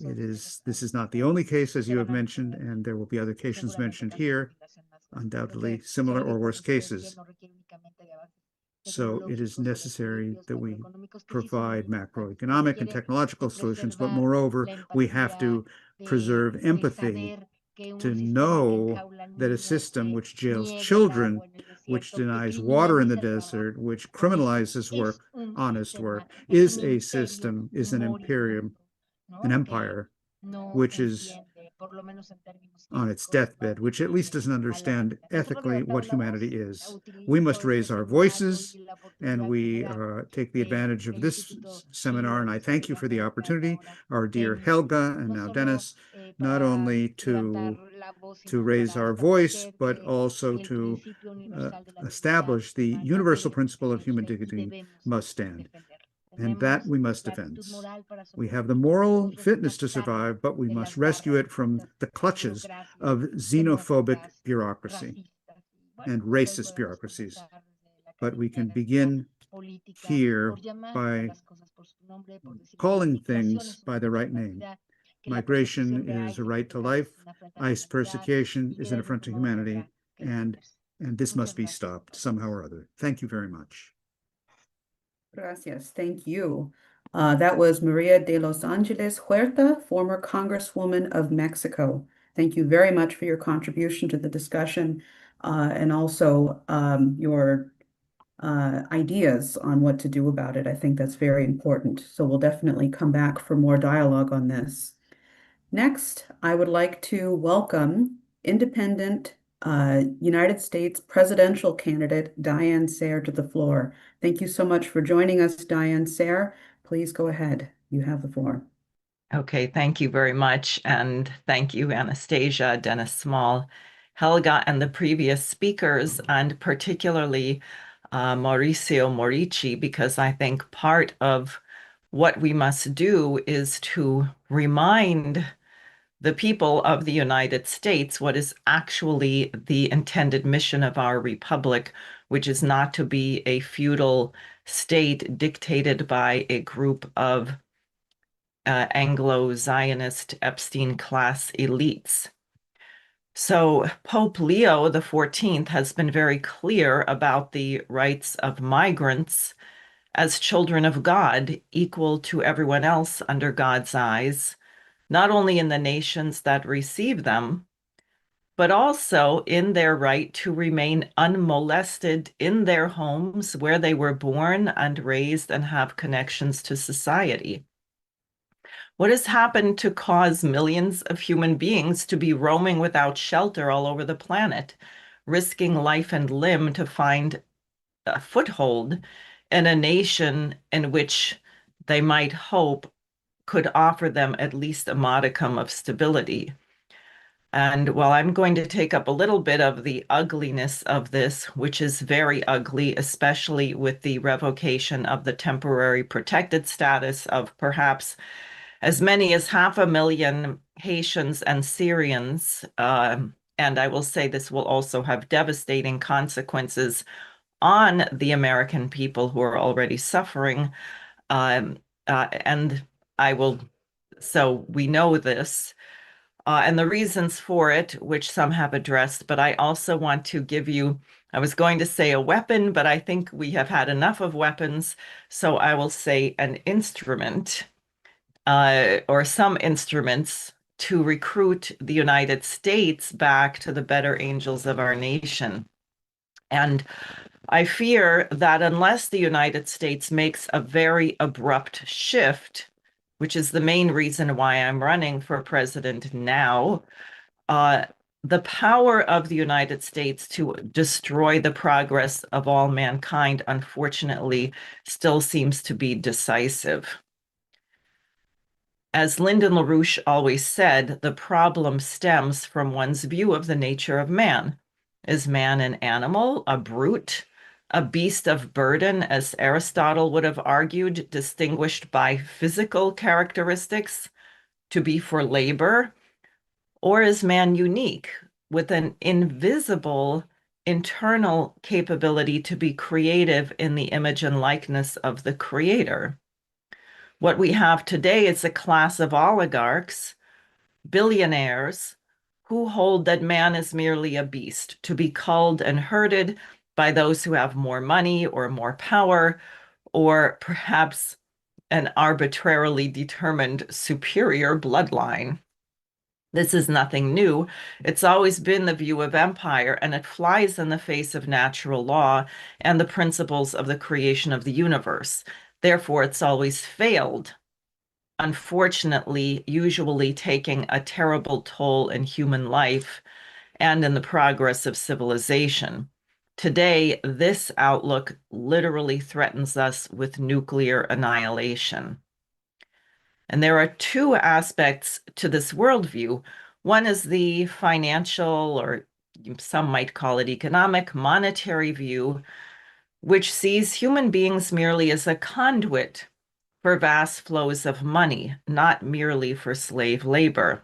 This is not the only case, as you have mentioned, and there will be other cases mentioned here, undoubtedly similar or worse cases. So it is necessary that we provide macroeconomic and technological solutions, but moreover, we have to preserve empathy to know that a system which jails children, which denies water in the desert, which criminalizes work, honest work, is a system, is an imperium, an empire, which is on its deathbed, which at least doesn't understand ethically what humanity is. We must raise our voices, and we take the advantage of this seminar, and I thank you for the opportunity, our dear Helga and now Dennis, not only to raise our voice, but also to establish the universal principle of human dignity must stand. And that we must defend. We have the moral fitness to survive, but we must rescue it from the clutches of xenophobic bureaucracy and racist bureaucracies. But we can begin here by calling things by the right name. Migration is a right to life. ICE persecution is an affront to humanity, and this must be stopped somehow or other. Thank you very much. Gracias. Thank you. That was Maria de Los Angeles Huerta, former Congresswoman of Mexico. Thank you very much for your contribution to the discussion and also your ideas on what to do about it. I think that's very important. So we'll definitely come back for more dialogue on this. Next, I would like to welcome independent United States presidential candidate Diane Sayre to the floor. Thank you so much for joining us, Diane Sayre. Please go ahead. You have the floor. Okay, thank you very much. And thank you, Anastasia, Dennis Small, Helga, and the previous speakers, and particularly Mauricio Morici, because I think part of what we must do is to remind the people of the United States what is actually the intended mission of our republic, which is not to be a feudal state dictated by a group of Anglo-Zionist Epstein class elites. So Pope Leo XIV has been very clear about the rights of migrants as children of God, equal to everyone else under God's eyes, not only in the nations that receive them, but also in their right to remain unmolested in their homes where they were born and raised and have connections to society. What has happened to cause millions of human beings to be roaming without shelter all over the planet, risking life and limb to find a foothold in a nation in which they might hope could offer them at least a modicum of stability? And while I'm going to take up a little bit of the ugliness of this, which is very ugly, especially with the revocation of the temporary protected status of perhaps as many as 500,000 Haitians and Syrians, and I will say this will also have devastating consequences on the American people who are already suffering. And I will, so we know this, and the reasons for it, which some have addressed, but I also want to give you, I was going to say a weapon, but I think we have had enough of weapons, so I will say an instrument, or some instruments to recruit the United States back to the better angels of our nation. And I fear that unless the United States makes a very abrupt shift, which is the main reason why I'm running for president now, the power of the United States to destroy the progress of all mankind, unfortunately, still seems to be decisive. As Lyndon LaRouche always said, the problem stems from one's view of the nature of man. Is man an animal, a brute, a beast of burden, as Aristotle would have argued, distinguished by physical characteristics to be for labor? Or is man unique, with an invisible internal capability to be creative in the image and likeness of the Creator? What we have today is a class of oligarchs, billionaires, who hold that man is merely a beast, to be culled and herded by those who have more money or more power, or perhaps an arbitrarily determined superior bloodline. This is nothing new. It's always been the view of empire, and it flies in the face of natural law and the principles of the creation of the universe. Therefore, it's always failed, unfortunately, usually taking a terrible toll in human life and in the progress of civilization. Today, this outlook literally threatens us with nuclear annihilation. And there are two aspects to this worldview. One is the financial, or some might call it economic, monetary view, which sees human beings merely as a conduit for vast flows of money, not merely for slave labor.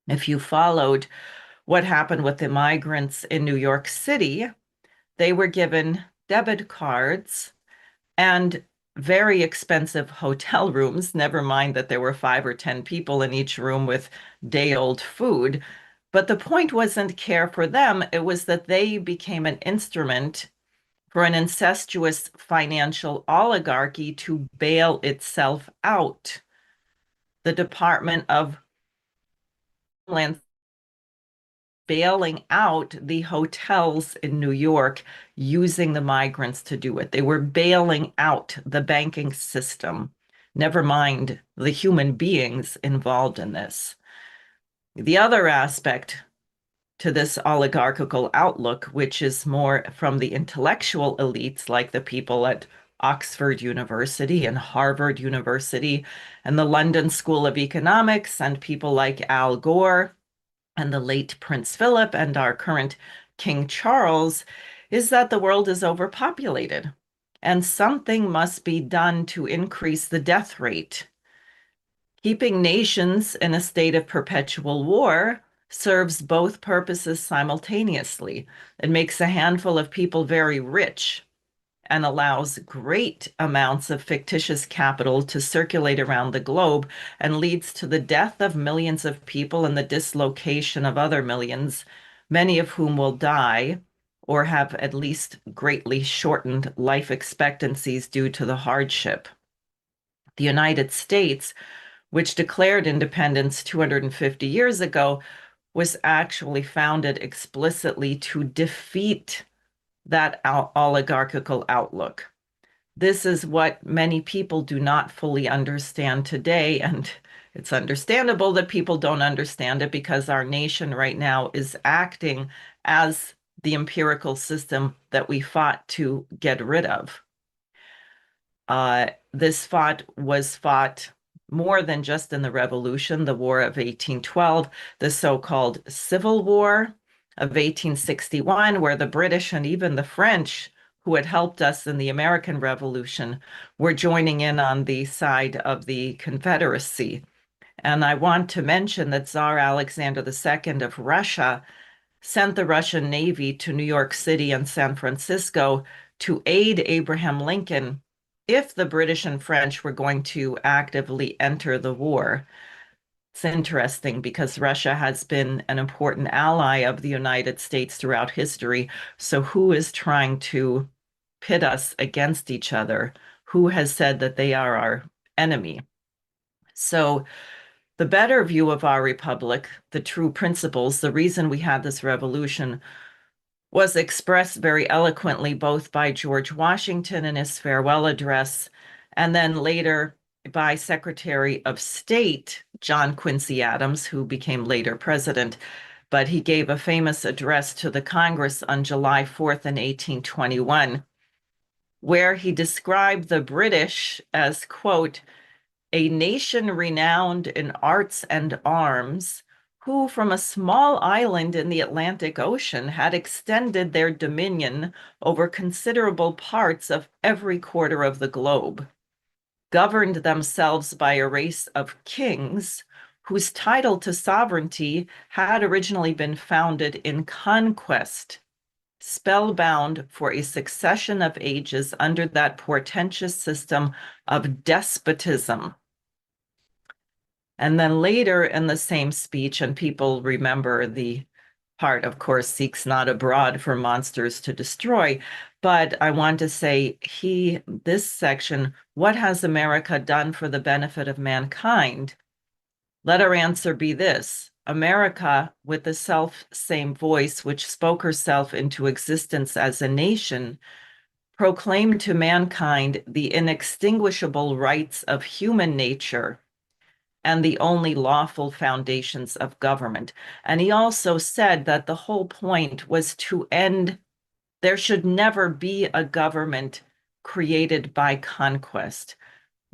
If you followed what happened with the migrants in New York City, they were given debit cards and very expensive hotel rooms, never mind that there were 5 or 10 people in each room with day-old food. But the point wasn't care for them, it was that they became an instrument for an incestuous financial oligarchy to bail itself out. The Department of Homeland bailing out the hotels in New York using the migrants to do it. They were bailing out the banking system, never mind the human beings involved in this. The other aspect to this oligarchical outlook, which is more from the intellectual elites, like the people at Oxford University and Harvard University and the London School of Economics, and people like Al Gore and the late Prince Philip and our current King Charles, is that the world is overpopulated and something must be done to increase the death rate. Keeping nations in a state of perpetual war serves both purposes simultaneously. It makes a handful of people very rich and allows great amounts of fictitious capital to circulate around the globe and leads to the death of millions of people and the dislocation of other millions, many of whom will die or have at least greatly shortened life expectancies due to the hardship. The United States, which declared independence 250 years ago, was actually founded explicitly to defeat that oligarchical outlook. This is what many people do not fully understand today, and it's understandable that people don't understand it because our nation right now is acting as the empirical system that we fought to get rid of. This was fought more than just in the Revolution, the War of 1812, the so-called Civil War of 1861, where the British and even the French, who had helped us in the American Revolution, were joining in on the side of the Confederacy. And I want to mention that Tsar Alexander II of Russia sent the Russian Navy to New York City and San Francisco to aid Abraham Lincoln if the British and French were going to actively enter the war. It's interesting because Russia has been an important ally of the United States throughout history. So who is trying to pit us against each other? Who has said that they are our enemy? So the better view of our republic, the true principles, the reason we had this revolution, was expressed very eloquently both by George Washington in his farewell address, and then later by Secretary of State John Quincy Adams, who became later president. But he gave a famous address to the Congress on July 4th in 1821, where he described the British as, quote, a nation renowned in arts and arms, who from a small island in the Atlantic Ocean had extended their dominion over considerable parts of every quarter of the globe, governed themselves by a race of kings whose title to sovereignty had originally been founded in conquest, spellbound for a succession of ages under that portentous system of despotism. And then later in the same speech, and people remember the part, of course, seeks not abroad for monsters to destroy, but I want to say this section, what has America done for the benefit of mankind? Let our answer be this: America, with the self-same voice which spoke herself into existence as a nation, proclaimed to mankind the inextinguishable rights of human nature and the only lawful foundations of government. And he also said that the whole point was to end, there should never be a government created by conquest,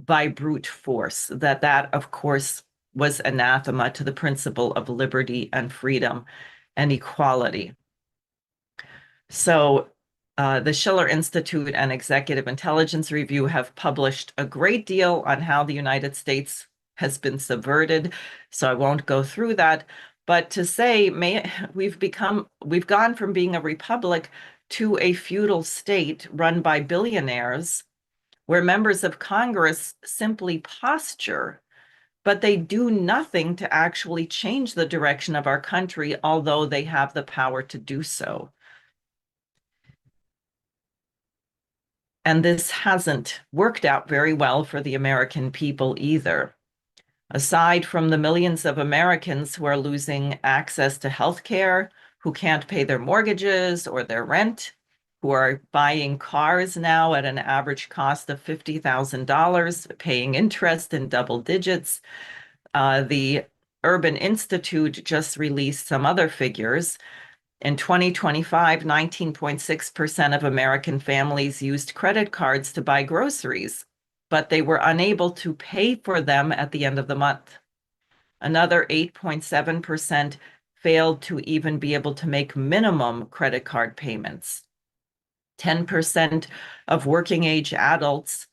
by brute force, that of course was anathema to the principle of liberty and freedom and equality. So the Schiller Institute and Executive Intelligence Review have published a great deal on how the United States has been subverted, so I won't go through that. But to say we've gone from being a republic to a feudal state run by billionaires, where members of Congress simply posture, but they do nothing to actually change the direction of our country, although they have the power to do so. And this hasn't worked out very well for the American people either. Aside from the millions of Americans who are losing access to health care, who can't pay their mortgages or their rent, who are buying cars now at an average cost of $50,000, paying interest in double digits. The Urban Institute just released some other figures. In 2025, 19.6% of American families used credit cards to buy groceries, but they were unable to pay for them at the end of the month. Another 8.7% failed to even be able to make minimum credit card payments. 10% of working age adults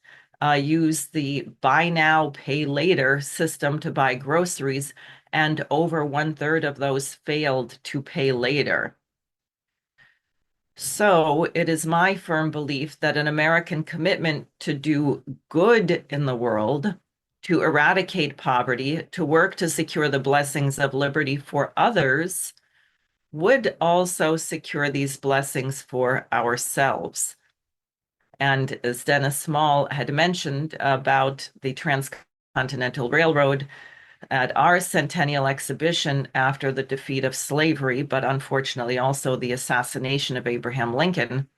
use the buy now, pay later system to buy groceries, and over 1/3 of those failed to pay later. So it is my firm belief that an American commitment to do good in the world, to eradicate poverty, to work to secure the blessings of liberty for others, would also secure these blessings for ourselves. And as Dennis Small had mentioned about the Transcontinental Railroad, at our centennial exhibition after the defeat of slavery, but unfortunately also the assassination of Abraham Lincoln,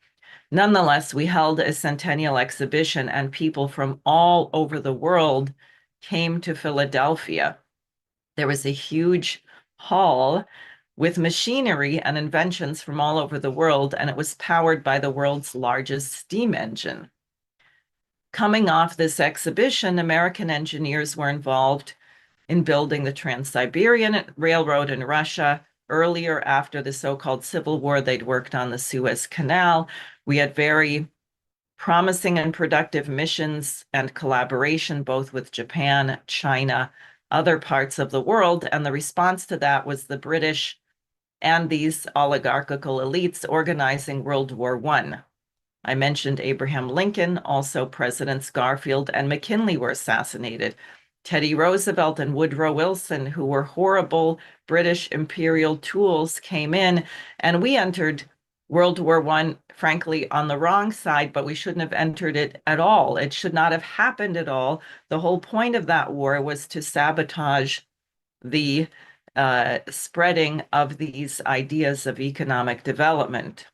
nonetheless, we held a centennial exhibition and people from all over the world came to Philadelphia. There was a huge hall with machinery and inventions from all over the world, and it was powered by the world's largest steam engine. Coming off this exhibition, American engineers were involved in building the Trans-Siberian Railroad in Russia. Earlier, after the so-called Civil War, they'd worked on the Suez Canal. We had very promising and productive missions and collaboration, both with Japan, China, other parts of the world. And the response to that was the British and these oligarchical elites organizing World War I. I mentioned Abraham Lincoln, also Presidents Garfield and McKinley were assassinated. Teddy Roosevelt and Woodrow Wilson, who were horrible British imperial tools, came in, and we entered World War I, frankly, on the wrong side, but we shouldn't have entered it at all. It should not have happened at all. The whole point of that war was to sabotage the spreading of these ideas of economic development.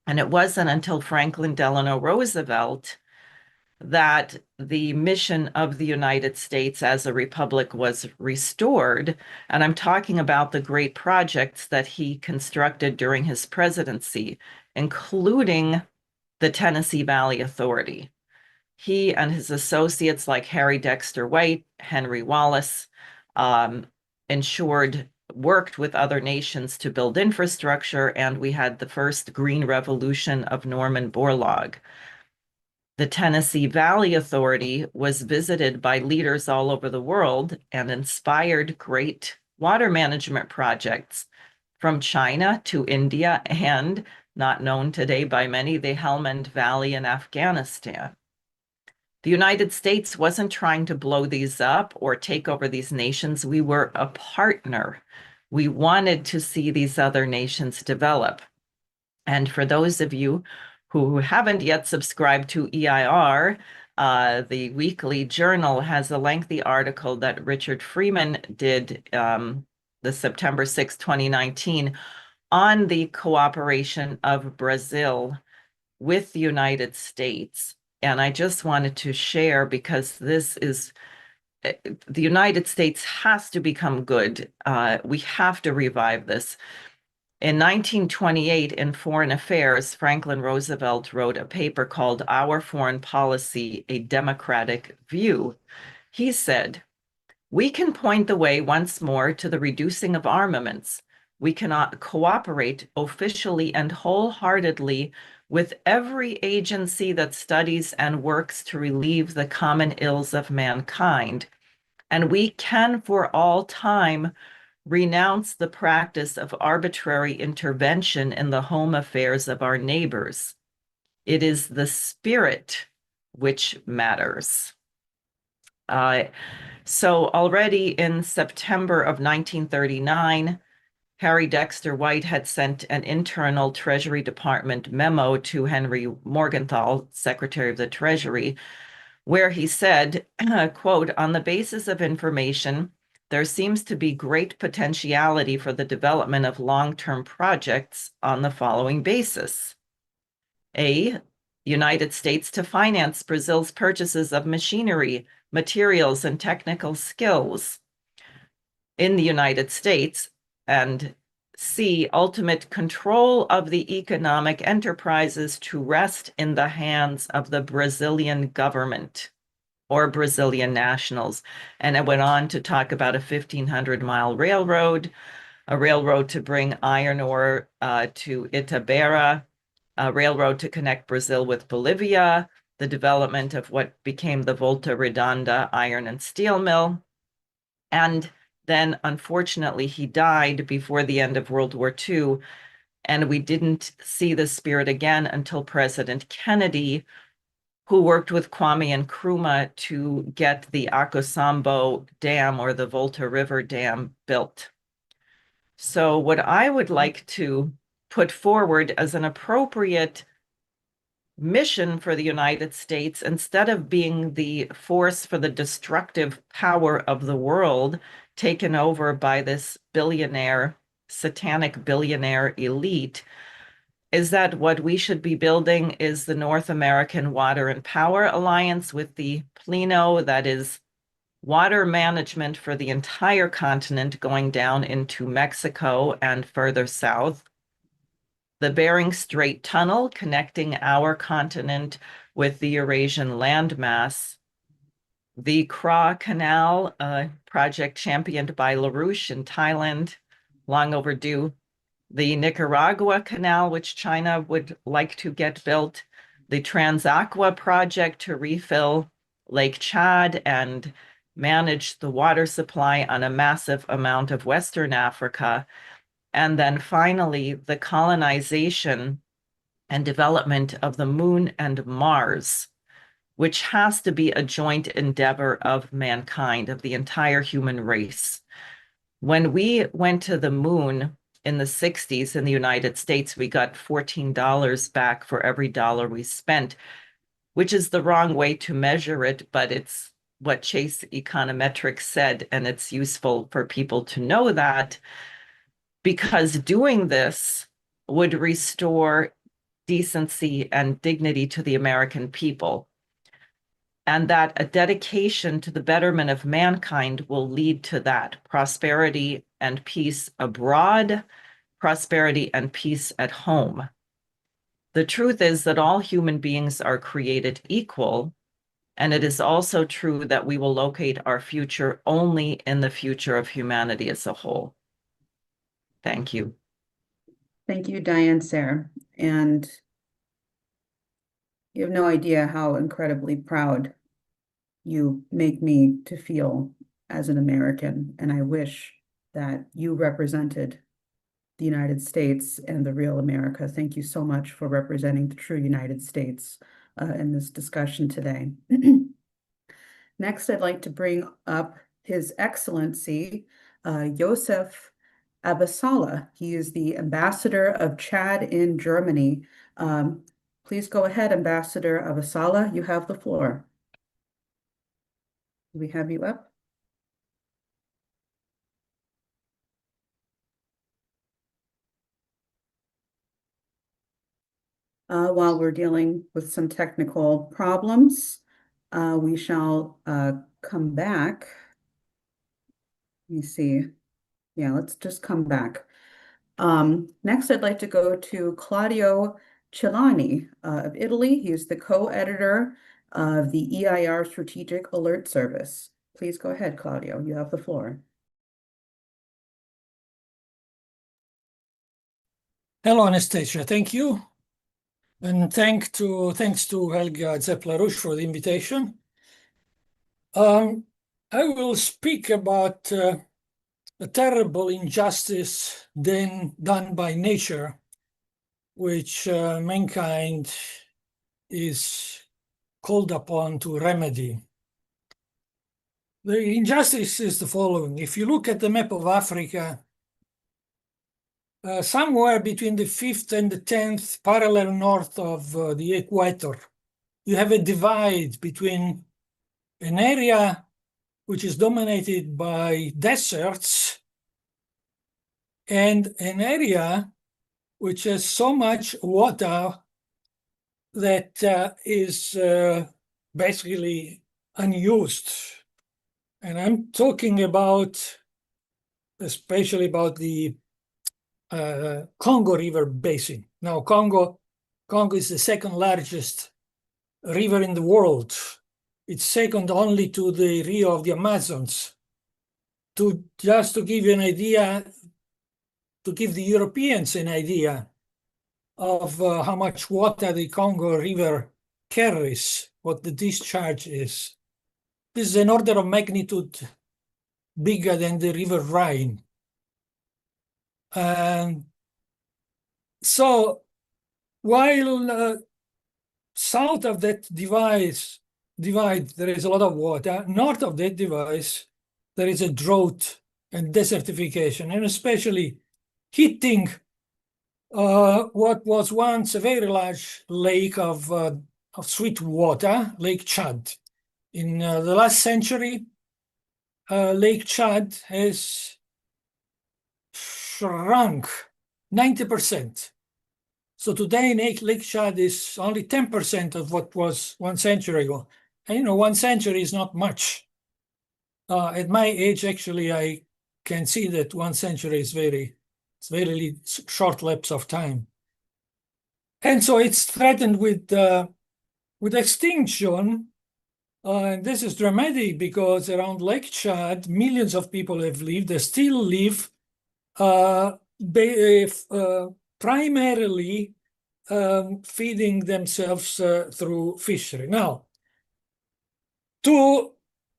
And it wasn't until Franklin Delano Roosevelt that the mission of the United States as a republic was restored. And I'm talking about the great projects that he constructed during his presidency, including the Tennessee Valley Authority. He and his associates like Harry Dexter White, Henry Wallace, worked with other nations to build infrastructure, and we had the first green revolution of Norman Borlaug. The Tennessee Valley Authority was visited by leaders all over the world and inspired great water management projects from China to India and, not known today by many, the Helmand Valley in Afghanistan. The United States wasn't trying to blow these up or take over these nations. We were a partner. We wanted to see these other nations develop. And for those of you who haven't yet subscribed to EIR, the weekly journal has a lengthy article that Richard Freeman did the September 6, 2019, on the cooperation of Brazil with the United States. And I just wanted to share, because this is, the United States has to become good. We have to revive this. In 1928, in Foreign Affairs, Franklin Roosevelt wrote a paper called Our Foreign Policy, A Democratic View. He said, "We can point the way once more to the reducing of armaments. We cannot cooperate officially and wholeheartedly with every agency that studies and works to relieve the common ills of mankind. And we can for all time renounce the practice of arbitrary intervention in the home affairs of our neighbors. It is the spirit which matters." So already in September of 1939, Harry Dexter White had sent an internal Treasury Department memo to Henry Morgenthau, Secretary of the Treasury, where he said, quote, "On the basis of information, there seems to be great potentiality for the development of long-term projects on the following basis. A, United States to finance Brazil's purchases of machinery, materials, and technical skills in the United States, and C, ultimate control of the economic enterprises to rest in the hands of the Brazilian government or Brazilian nationals." And it went on to talk about a 1,500-mile railroad, a railroad to bring iron ore to Itabera, a railroad to connect Brazil with Bolivia, the development of what became the Volta Redonda iron and steel mill. And then, unfortunately, he died before the end of World War II, and we didn't see the spirit again until President Kennedy, who worked with Kwame Nkrumah to get the Akosombo Dam, or the Volta River Dam, built. So what I would like to put forward as an appropriate mission for the United States, instead of being the force for the destructive power of the world taken over by this billionaire, satanic billionaire elite, is that what we should be building is the North American Water and Power Alliance with the PLENO, that is water management for the entire continent going down into Mexico and further south. The Bering Strait Tunnel connecting our continent with the Eurasian landmass. The Kra Canal, a project championed by LaRouche in Thailand, long overdue. The Nicaragua Canal, which China would like to get built. The Transaqua project to refill Lake Chad and manage the water supply on a massive amount of Western Africa. And then finally, the colonization and development of the moon and Mars, which has to be a joint endeavor of mankind, of the entire human race. When we went to the moon in the 60s in the United States, we got $14 back for every dollar we spent, which is the wrong way to measure it, but it's what Chase Econometrics said, and it's useful for people to know that, because doing this would restore decency and dignity to the American people, and that a dedication to the betterment of mankind will lead to that prosperity and peace abroad, prosperity and peace at home. The truth is that all human beings are created equal, and it is also true that we will locate our future only in the future of humanity as a whole. Thank you. Thank you, Diane Sayre. And you have no idea how incredibly proud you make me to feel as an American. And I wish that you represented the United States and the real America. Thank you so much for representing the true United States in this discussion today. Next, I'd like to bring up His Excellency Joseph Abasala. He is the ambassador of Chad in Germany. Please go ahead, Ambassador Abasala. You have the floor. Do we have you up? While we're dealing with some technical problems, we shall come back. Let me see. Yeah, let's just come back. Next, I'd like to go to Claudio Cellani of Italy. He is the co-editor of the EIR Strategic Alert Service. Please go ahead, Claudio. You have the floor. Hello, Anastasia. Thank you. And thanks to Helga Zepp-LaRouche for the invitation. I will speak about a terrible injustice done by nature, which mankind is called upon to remedy. The injustice is the following. If you look at the map of Africa, somewhere between the 5th and the 10th parallel north of the equator, you have a divide between an area which is dominated by deserts and an area which has so much water that is basically unused. And I'm talking about, especially about the Congo River Basin. Now, Congo is the second largest river in the world. It's second only to the Rio of the Amazons. Just to give you an idea, to give the Europeans an idea of how much water the Congo River carries, what the discharge is. This is an order of magnitude bigger than the River Rhine. So while south of that divide, there is a lot of water. North of that divide, there is a drought and desertification, and especially hitting what was once a very large lake of sweet water, Lake Chad. In the last century, Lake Chad has shrunk 90%. So today, Lake Chad is only 10% of what was 1 century ago. And you know, 1 century is not much. At my age, actually, I can see that 1 century is very short lapse of time. And so it's threatened with extinction. And this is dramatic because around Lake Chad, millions of people have lived. They still live primarily feeding themselves through fishery. Now,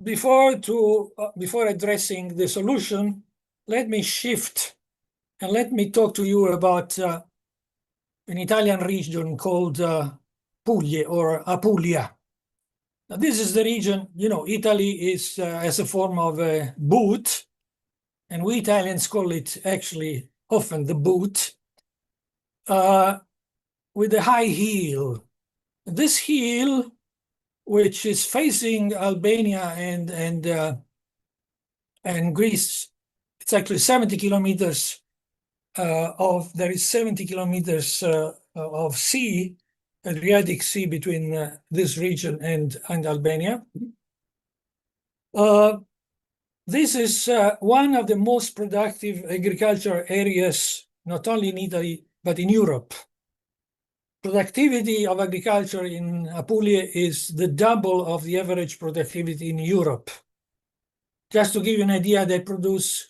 before addressing the solution, let me shift and let me talk to you about an Italian region called Puglia or Apulia. Now, this is the region, you know, Italy is as a form of a boot, and we Italians call it actually often the boot, with a high heel. This heel, which is facing Albania and Greece, it's actually 70 kilometers there is 70 kilometers of sea, Adriatic Sea, between this region and Albania. This is one of the most productive agricultural areas, not only in Italy, but in Europe. Productivity of agriculture in Apulia is the double of the average productivity in Europe. Just to give you an idea, they produce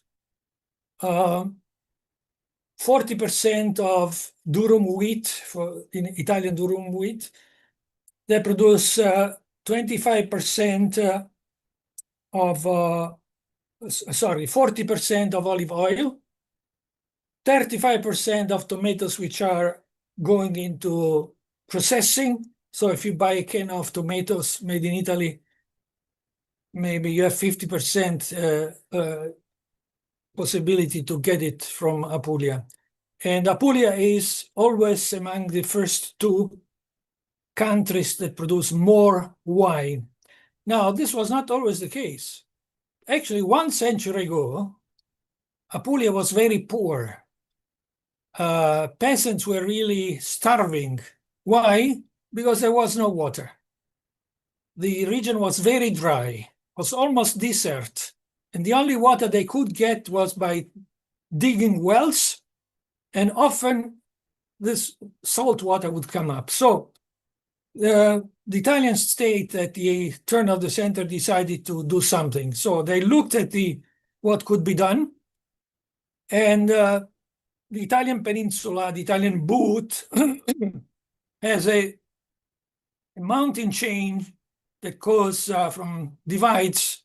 40% of durum wheat, in Italian durum wheat. They produce 25% of 40% of olive oil, 35% of tomatoes, which are going into processing. So if you buy a can of tomatoes made in Italy, maybe you have 50% possibility to get it from Apulia. And Apulia is always among the first 2 countries that produce more wine. Now, this was not always the case. Actually, 1 century ago, Apulia was very poor. Peasants were really starving. Why? Because there was no water. The region was very dry, was almost desert, and the only water they could get was by digging wells, and often this salt water would come up. So the Italian state at the turn of the century decided to do something. So they looked at what could be done, and the Italian peninsula, the Italian boot, has a mountain chain that goes divides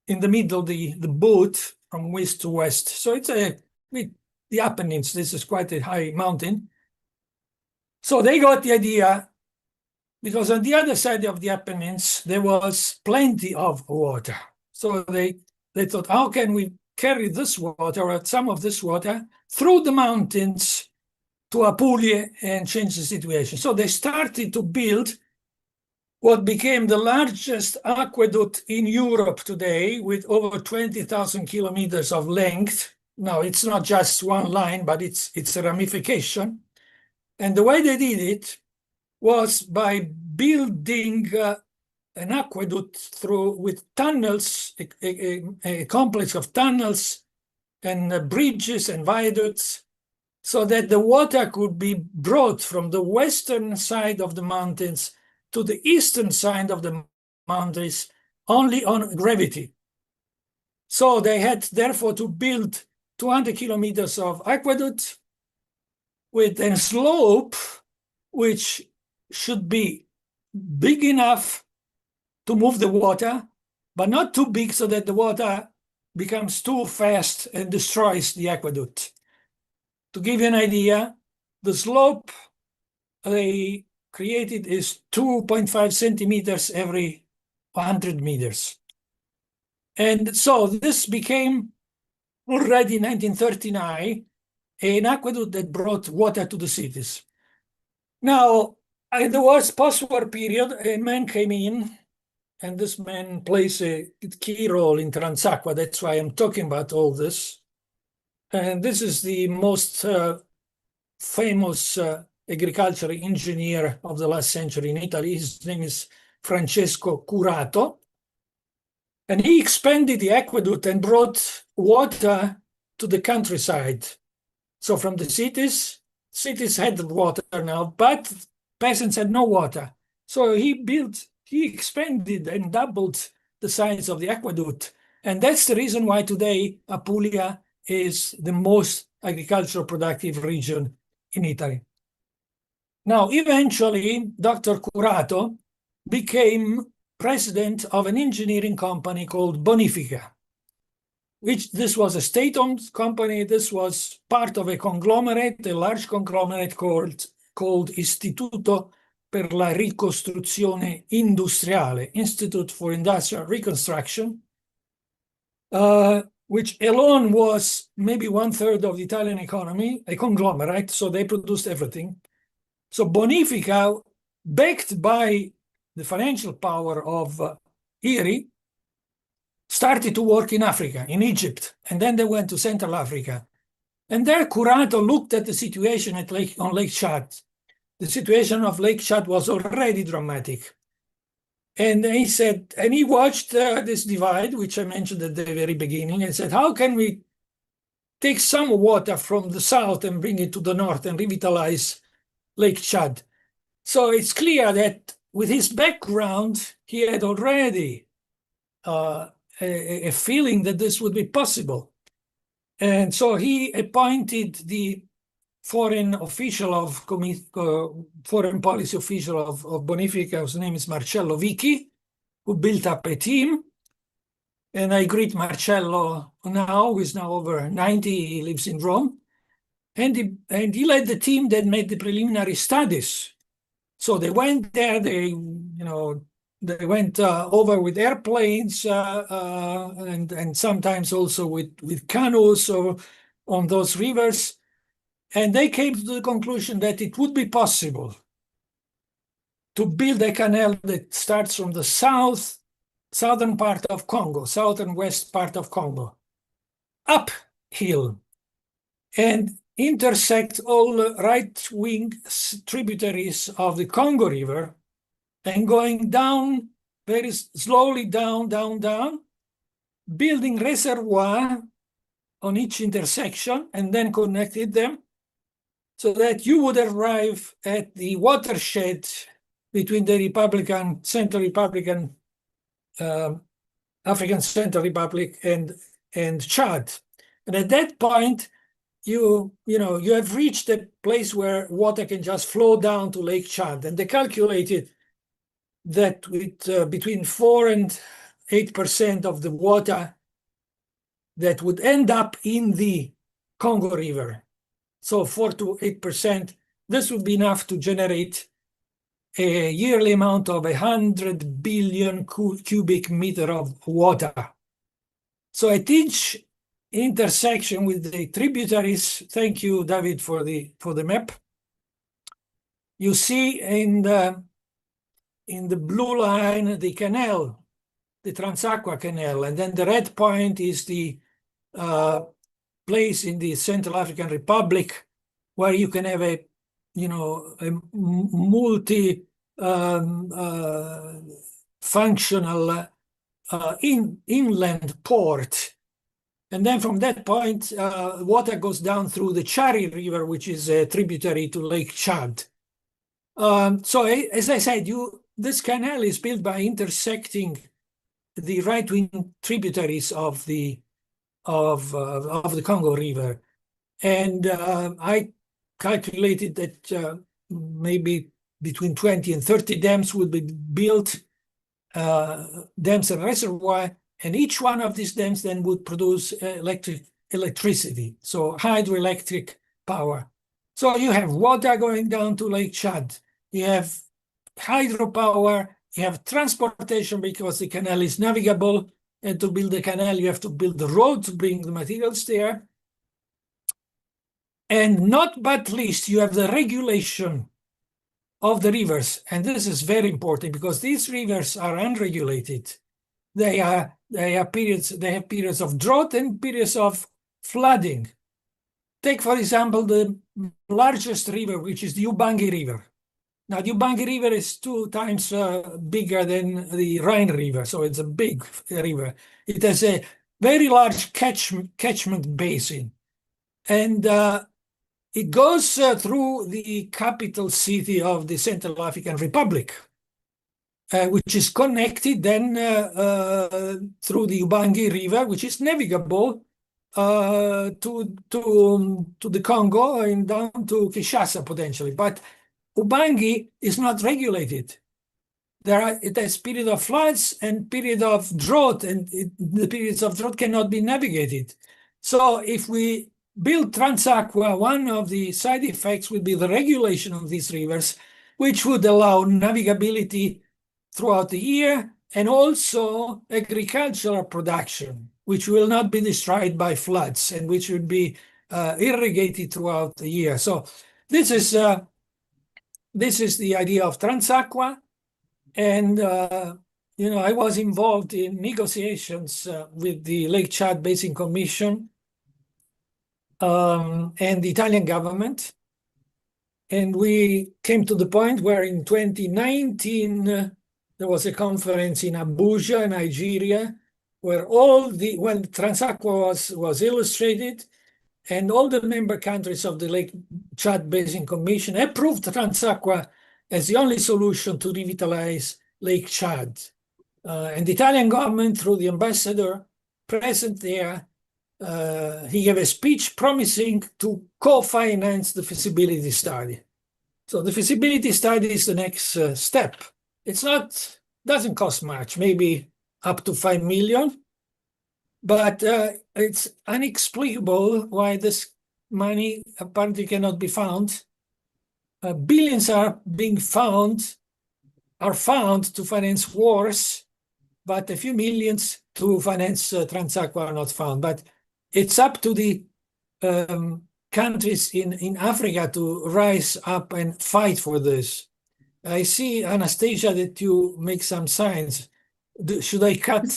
in the middle the boot from west to west. So it's the Apennines. This is quite a high mountain. So they got the idea, because on the other side of the Apennines, there was plenty of water. So they thought, how can we carry this water, or some of this water, through the mountains to Apulia and change the situation? So they started to build what became the largest aqueduct in Europe today, with over 20,000 kilometers of length. Now, it's not just one line, but it's a ramification. And the way they did it was by building an aqueduct with tunnels, a complex of tunnels and bridges and viaducts, so that the water could be brought from the western side of the mountains to the eastern side of the mountains only on gravity. So they had therefore to build 200 kilometers of aqueduct with a slope which should be big enough to move the water, but not too big so that the water becomes too fast and destroys the aqueduct. To give you an idea, the slope they created is 2.5 centimeters every 100 meters. And so this became already in 1939 an aqueduct that brought water to the cities. Now, in the post-war period, a man came in, and this man plays a key role in Transacqua. That's why I'm talking about all this. And this is the most famous agricultural engineer of the last century in Italy. His name is Francesco Curato. And he expanded the aqueduct and brought water to the countryside. So from the cities had water now, but peasants had no water. So he expanded and doubled the size of the aqueduct. And that's the reason why today Apulia is the most agricultural productive region in Italy. Now, eventually, Dr. Curato became president of an engineering company called Bonifica, this was a state-owned company. This was part of a conglomerate, a large conglomerate called Istituto per la Ricostruzione Industriale, Institute for Industrial Reconstruction, which alone was maybe 1/3 of the Italian economy, a conglomerate, so they produced everything. So Bonifica, backed by the financial power of IRI, started to work in Africa, in Egypt, and then they went to Central Africa. And there Curato looked at the situation on Lake Chad. The situation of Lake Chad was already dramatic. And he said, and he watched this divide, which I mentioned at the very beginning, and said, how can we take some water from the south and bring it to the north and revitalize Lake Chad? So it's clear that with his background, he had already a feeling that this would be possible. And so he appointed the foreign policy official of Bonifica, whose name is Marcello Vicchi, who built up a team. And I greet Marcello now, who is now over 90, he lives in Rome. And he led the team that made the preliminary studies. So they went there, they went over with airplanes and sometimes also with canoes on those rivers. And they came to the conclusion that it would be possible to build a canal that starts from the southern part of Congo, southern west part of Congo, uphill. And intersect all the right-wing tributaries of the Congo River and going down very slowly down, building reservoir on each intersection and then connected them so that you would arrive at the watershed between the Central Republican, African Central Republic and Chad. And at that point, you have reached a place where water can just flow down to Lake Chad. And they calculated that with between 4 and 8% of the water that would end up in the Congo River, so 4 to 8%, this would be enough to generate a yearly amount of 100 billion cubic meter of water. So at each intersection with the tributaries, thank you, David, for the map. You see in the blue line the canal, the Transaqua Canal, and then the red point is the place in the Central African Republic where you can have a multi functional inland port. And then from that point, water goes down through the Chari River, which is a tributary to Lake Chad. So as I said, this canal is built by intersecting the right-wing tributaries of the Congo River. And I calculated that maybe between 20 and 30 dams would be built, dams and reservoir, and each one of these dams then would produce electricity, so hydroelectric power. So you have water going down to Lake Chad, you have hydropower, you have transportation because the canal is navigable, and to build the canal you have to build the road to bring the materials there. And not but least, you have the regulation of the rivers, and this is very important because these rivers are unregulated. They have periods of drought and periods of flooding. Take, for example, the largest river, which is the Ubangi River. Now, the Ubangi River is 2 times bigger than the Rhine River, so it's a big river. It has a very large catchment basin, and it goes through the capital city of the Central African Republic, which is connected then through the Ubangi River, which is navigable to the Congo and down to Kinshasa potentially. But Ubangi is not regulated. It has period of floods and period of drought, and the periods of drought cannot be navigated. So if we build Transaqua, one of the side effects would be the regulation of these rivers, which would allow navigability throughout the year and also agricultural production, which will not be destroyed by floods and which would be irrigated throughout the year. So this is the idea of Transaqua, and I was involved in negotiations with the Lake Chad Basin Commission and the Italian government, and we came to the point where in 2019 there was a conference in Abuja, Nigeria, where Transaqua was illustrated, and all the member countries of the Lake Chad Basin Commission approved Transaqua as the only solution to revitalize Lake Chad. And the Italian government, through the ambassador present there, he gave a speech promising to co-finance the feasibility study. So the feasibility study is the next step. Doesn't cost much, maybe up to 5 million. But it's inexplicable why this money apparently cannot be found. Billions are found to finance wars, but a few millions to finance Transaqua are not found. But it's up to the countries in Africa to rise up and fight for this. I see, Anastasia, that you make some signs. Should I cut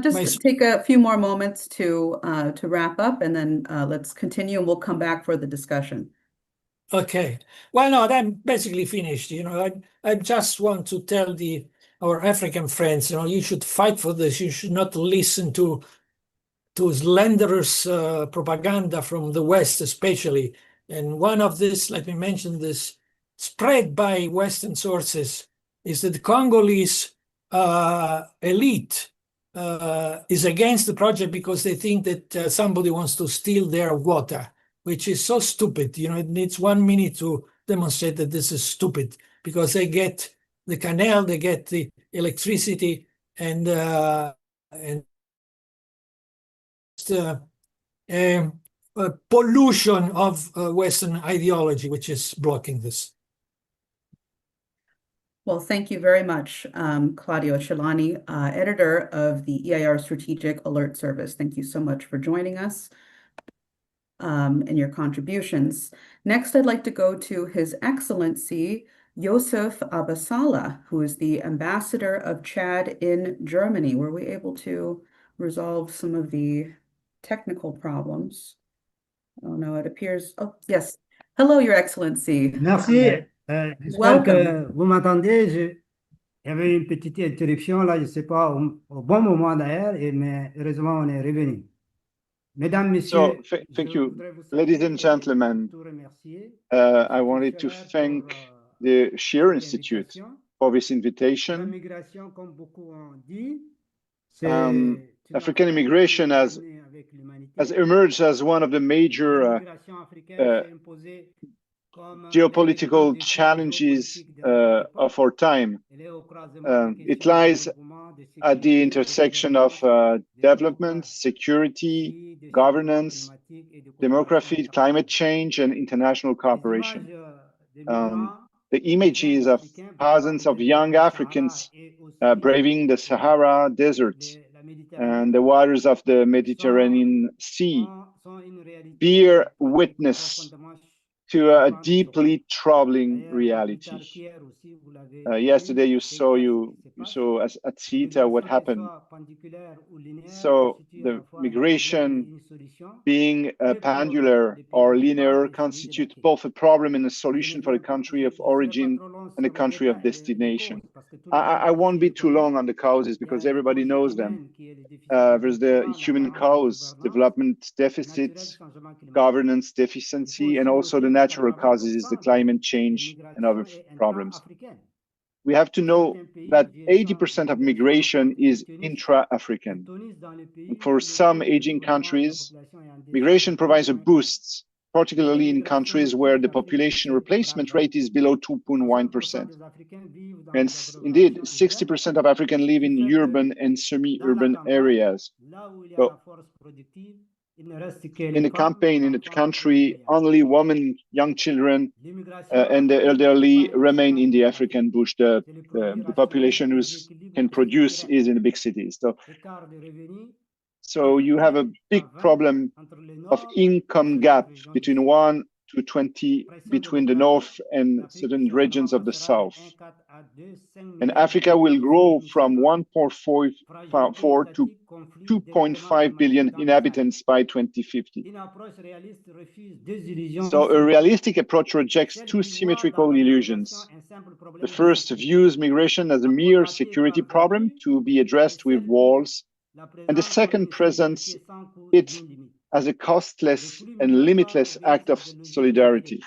Just take a few more moments to wrap up, and then let's continue, and we'll come back for the discussion. Okay. Well, no, I'm basically finished. I just want to tell our African friends, you should fight for this. You should not listen to slanderous propaganda from the West, especially. And one of this, let me mention this, spread by Western sources, is that the Congolese elite is against the project because they think that somebody wants to steal their water, which is so stupid. It needs 1 minute to demonstrate that this is stupid, because they get the canal, they get the electricity, and pollution of Western ideology, which is blocking this. Well, thank you very much, Claudio Celani, editor of the EIR Strategic Alert Service. Thank you so much for joining us and your contributions. Next, I'd like to go to His Excellency Yosef Abasala, who is the ambassador of Chad in Germany. Were we able to resolve some of the technical problems? Oh no, it appears. Oh, yes. Hello, Your Excellency. Merci. J'espère que vous m'entendez. Il y avait une petite interruption là, je ne sais pas, au bon moment d'ailleurs, mais heureusement on est revenu. Mesdames, Messieurs, thank you. Ladies and gentlemen, I wanted to thank the Schiller Institute for this invitation. African immigration has emerged as one of the major geopolitical challenges of our time. It lies at the intersection of development, security, governance, demography, climate change, and international cooperation. The images of thousands of young Africans braving the Sahara Desert and the waters of the Mediterranean Sea bear witness to a deeply troubling reality. Yesterday you saw at CETA what happened. So the migration, being pendular or linear, constitute both a problem and a solution for the country of origin and the country of destination. I won't be too long on the causes because everybody knows them. There's the human cause, development deficits, governance deficiency, and also the natural causes, the climate change and other problems. We have to know that 80% of migration is intra-African. For some aging countries, migration provides a boost, particularly in countries where the population replacement rate is below 2.1%. And indeed, 60% of Africans live in urban and semi-urban areas. So, in the campaign in the country, only women, young children, and the elderly remain in the African bush. The population who can produce is in the big cities. So you have a big problem of income gap between 1 to 20 between the north and certain regions of the south. And Africa will grow from 1.4 to 2.5 billion inhabitants by 2050. So a realistic approach rejects two symmetrical illusions. The first views migration as a mere security problem to be addressed with walls, and the second presents it as a costless and limitless act of solidarity.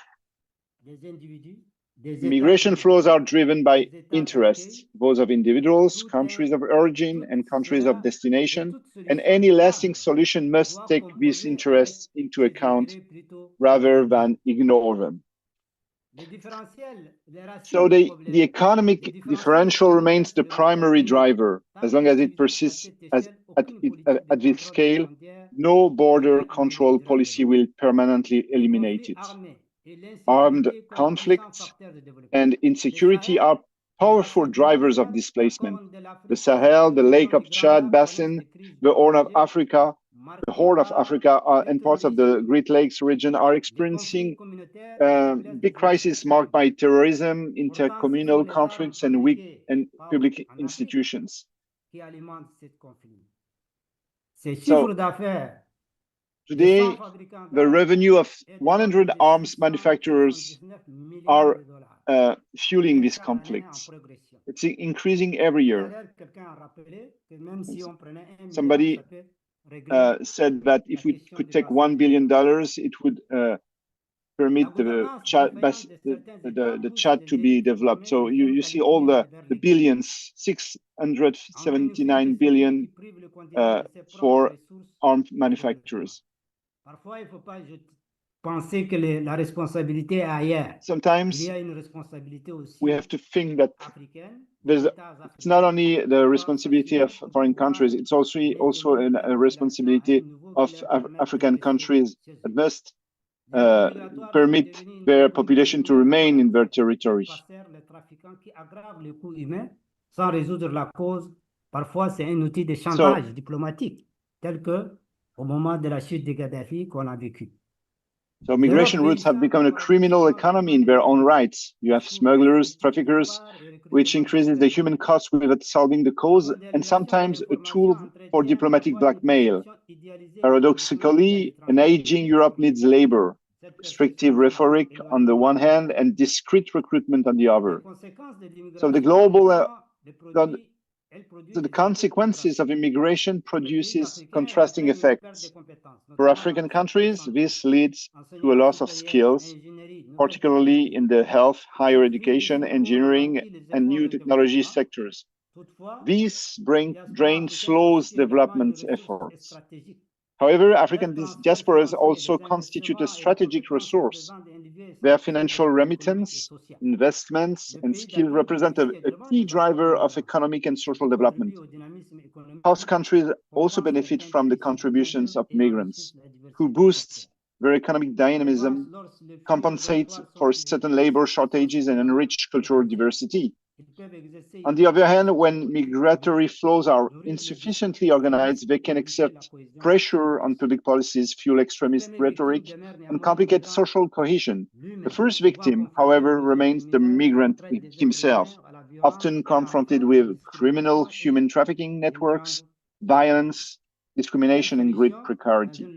Migration flows are driven by interests, those of individuals, countries of origin, and countries of destination, and any lasting solution must take these interests into account rather than ignore them. So the economic differential remains the primary driver. As long as it persists at this scale, no border control policy will permanently eliminate it. Armed conflicts and insecurity are powerful drivers of displacement. The Sahel, the Lake of Chad Basin, the Horn of Africa, and parts of the Great Lakes region are experiencing big crises marked by terrorism, intercommunal conflicts, and weak and public institutions. So today, the revenue of 100 arms manufacturers are fueling these conflicts. It's increasing every year. Somebody said that if we could take $1 billion, it would permit the chat to be developed. So you see all the billions, 679 billion for armed manufacturers. Sometimes we have to think that it's not only the responsibility of foreign countries, it's also a responsibility of African countries that must permit their population to remain in their territory. So migration routes have become a criminal economy in their own rights. You have smugglers, traffickers, which increases the human cost without solving the cause, and sometimes a tool for diplomatic blackmail. Paradoxically, an aging Europe needs labor, restrictive rhetoric on the one hand and discreet recruitment on the other. So the consequences of immigration produces contrasting effects. For African countries, this leads to a loss of skills, particularly in the health, higher education, engineering, and new technology sectors. This drain slows development efforts. However, African diasporas also constitute a strategic resource. Their financial remittance, investments, and skill represent a key driver of economic and social development. Host countries also benefit from the contributions of migrants, who boost their economic dynamism, compensate for certain labor shortages, and enrich cultural diversity. On the other hand, when migratory flows are insufficiently organized, they can exert pressure on public policies, fuel extremist rhetoric, and complicate social cohesion. The first victim, however, remains the migrant himself, often confronted with criminal human trafficking networks, violence, discrimination, and great precarity.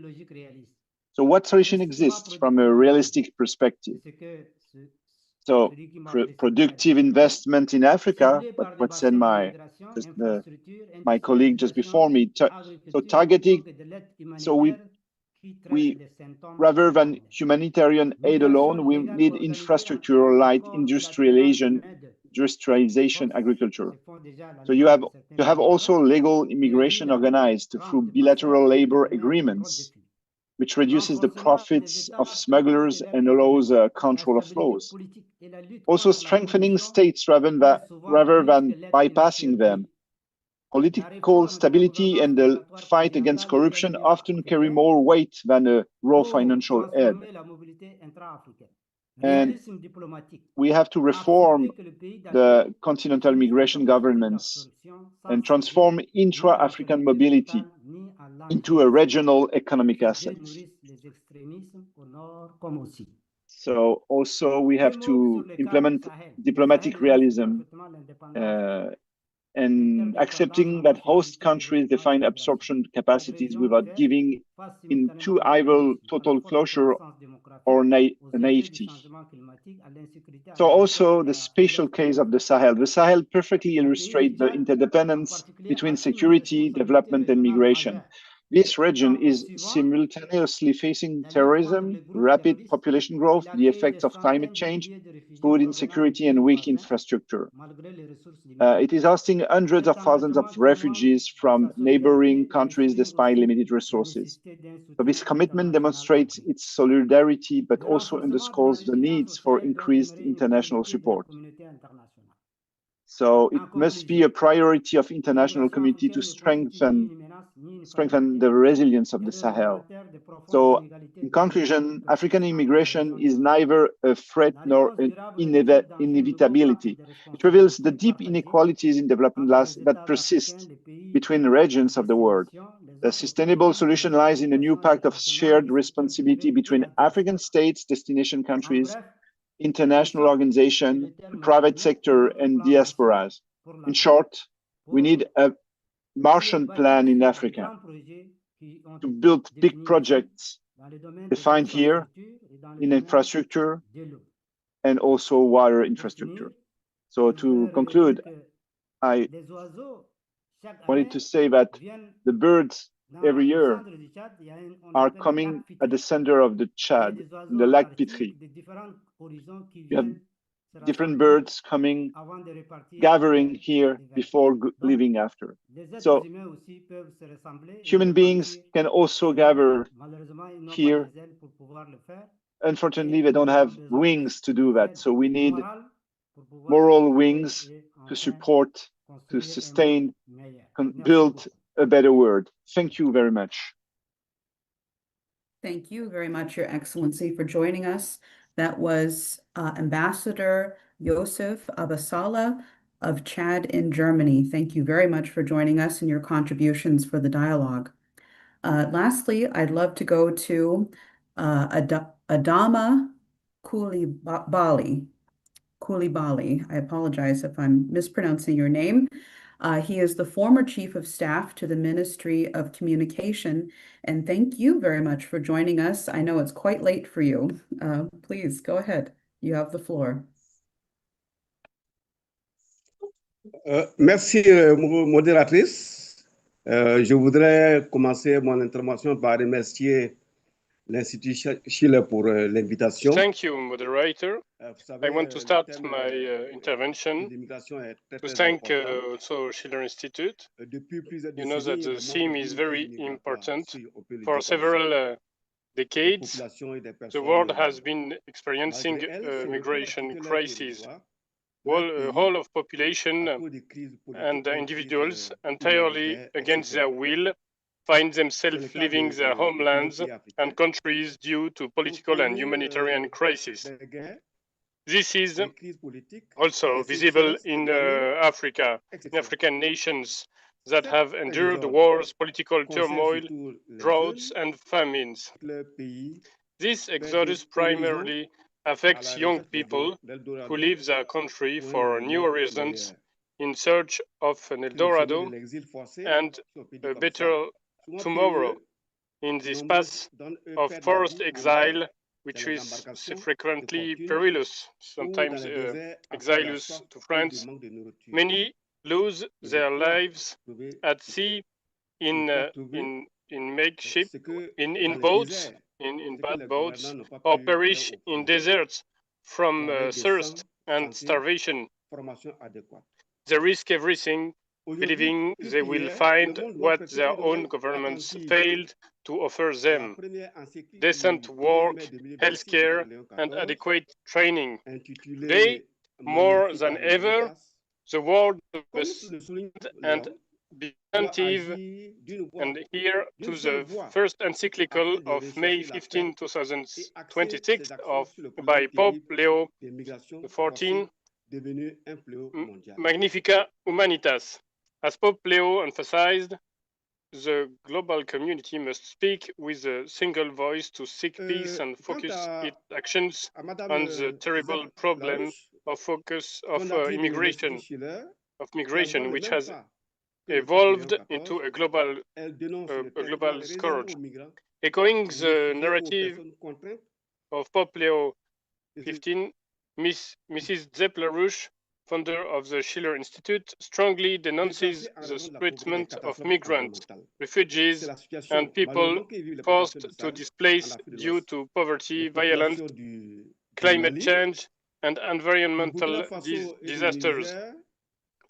So what solution exists from a realistic perspective? So productive investment in Africa, but what said my colleague just before me. So targeting, so we rather than humanitarian aid alone, we need infrastructure, light industrialization, agriculture. So you have also legal immigration organized through bilateral labor agreements, which reduces the profits of smugglers and allows control of flows. Also strengthening states rather than bypassing them. Political stability and the fight against corruption often carry more weight than a raw financial aid. And we have to reform the continental migration governments and transform intra-African mobility into a regional economic asset. So also we have to implement diplomatic realism and accepting that host countries define absorption capacities without giving into either total closure or naivety. So also the special case of the Sahel. The Sahel perfectly illustrates the interdependence between security, development, and migration. This region is simultaneously facing terrorism, rapid population growth, the effects of climate change, food insecurity, and weak infrastructure. It is hosting hundreds of thousands of refugees from neighboring countries despite limited resources. So this commitment demonstrates its solidarity, but also underscores the needs for increased international support. So it must be a priority of international community to strengthen the resilience of the Sahel. So in conclusion, African immigration is neither a threat nor an inevitability. It reveals the deep inequalities in development that persist between regions of the world. The sustainable solution lies in a new pact of shared responsibility between African states, destination countries, international organizations, the private sector, and diasporas. In short, we need a Marshall Plan in Africa to build big projects defined here in infrastructure and also water infrastructure. So to conclude, I wanted to say that the birds every year are coming at the center of the Chad, in the Lac Pitry. You have different birds coming, gathering here before leaving after. So human beings can also gather here. Unfortunately, they don't have wings to do that. So we need moral wings to support, to sustain, build a better world. Thank you very much. Thank you very much, Your Excellency, for joining us. That was Ambassador Yosef Abasala of Chad in Germany. Thank you very much for joining us and your contributions for the dialogue. Lastly, I'd love to go to Adama Coulibaly. I apologize if I'm mispronouncing your name. He is the former Chief of Staff to the Ministry of Communication, and thank you very much for joining us. I know it's quite late for you. Please go ahead. You have the floor. Merci, modératrice. Je voudrais commencer mon intervention par remercier l'Institut Schiller pour l'invitation. Thank you, moderator. I want to start my intervention to thank also Schiller Institute. You know that the theme is very important. For several decades, the world has been experiencing a migration crisis. Whole of population and individuals entirely against their will find themselves leaving their homelands and countries due to political and humanitarian crisis. This is also visible in Africa, in African nations that have endured wars, political turmoil, droughts, and famines. This exodus primarily affects young people who leave their country for new horizons in search of an El Dorado and a better tomorrow. In this path of forced exile, which is frequently perilous, sometimes exilus to France, many lose their lives at sea in makeshift, in boats, in bad boats, or perish in deserts from thirst and starvation. They risk everything, believing they will find what their own governments failed to offer them: decent work, healthcare, and adequate training. Today, more than ever, the world must and be attentive and here to the first encyclical of May 15, 2026 by Pope Leo XIV, Magnificat Humanitas. As Pope Leo emphasized, the global community must speak with a single voice to seek peace and focus its actions on the terrible problem of migration, which has evolved into a global scourge. Echoing the narrative of Pope Leo XV, Mrs. Zepp-LaRouche, founder of the Schiller Institute, strongly denounces the treatment of migrants, refugees, and people forced to displace due to poverty, violence, climate change, and environmental disasters.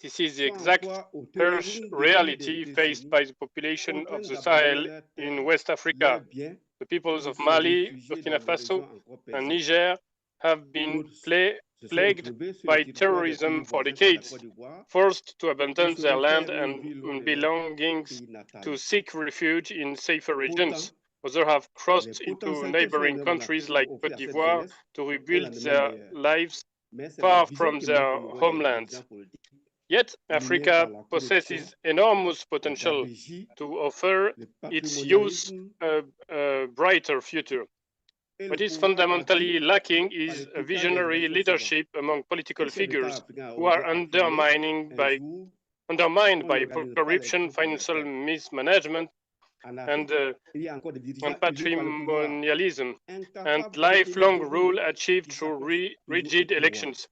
This is the exact harsh reality faced by the population of the Sahel in West Africa. The peoples of Mali, Burkina Faso, and Niger have been plagued by terrorism for decades, forced to abandon their land and belongings to seek refuge in safer regions. Others have crossed into neighboring countries like Côte d'Ivoire to rebuild their lives far from their homelands. Yet Africa possesses enormous potential to offer its youth a brighter future. What is fundamentally lacking is a visionary leadership among political figures who are undermining by undermined by corruption, financial mismanagement, and patrimonialism, and lifelong rule achieved through rigid elections.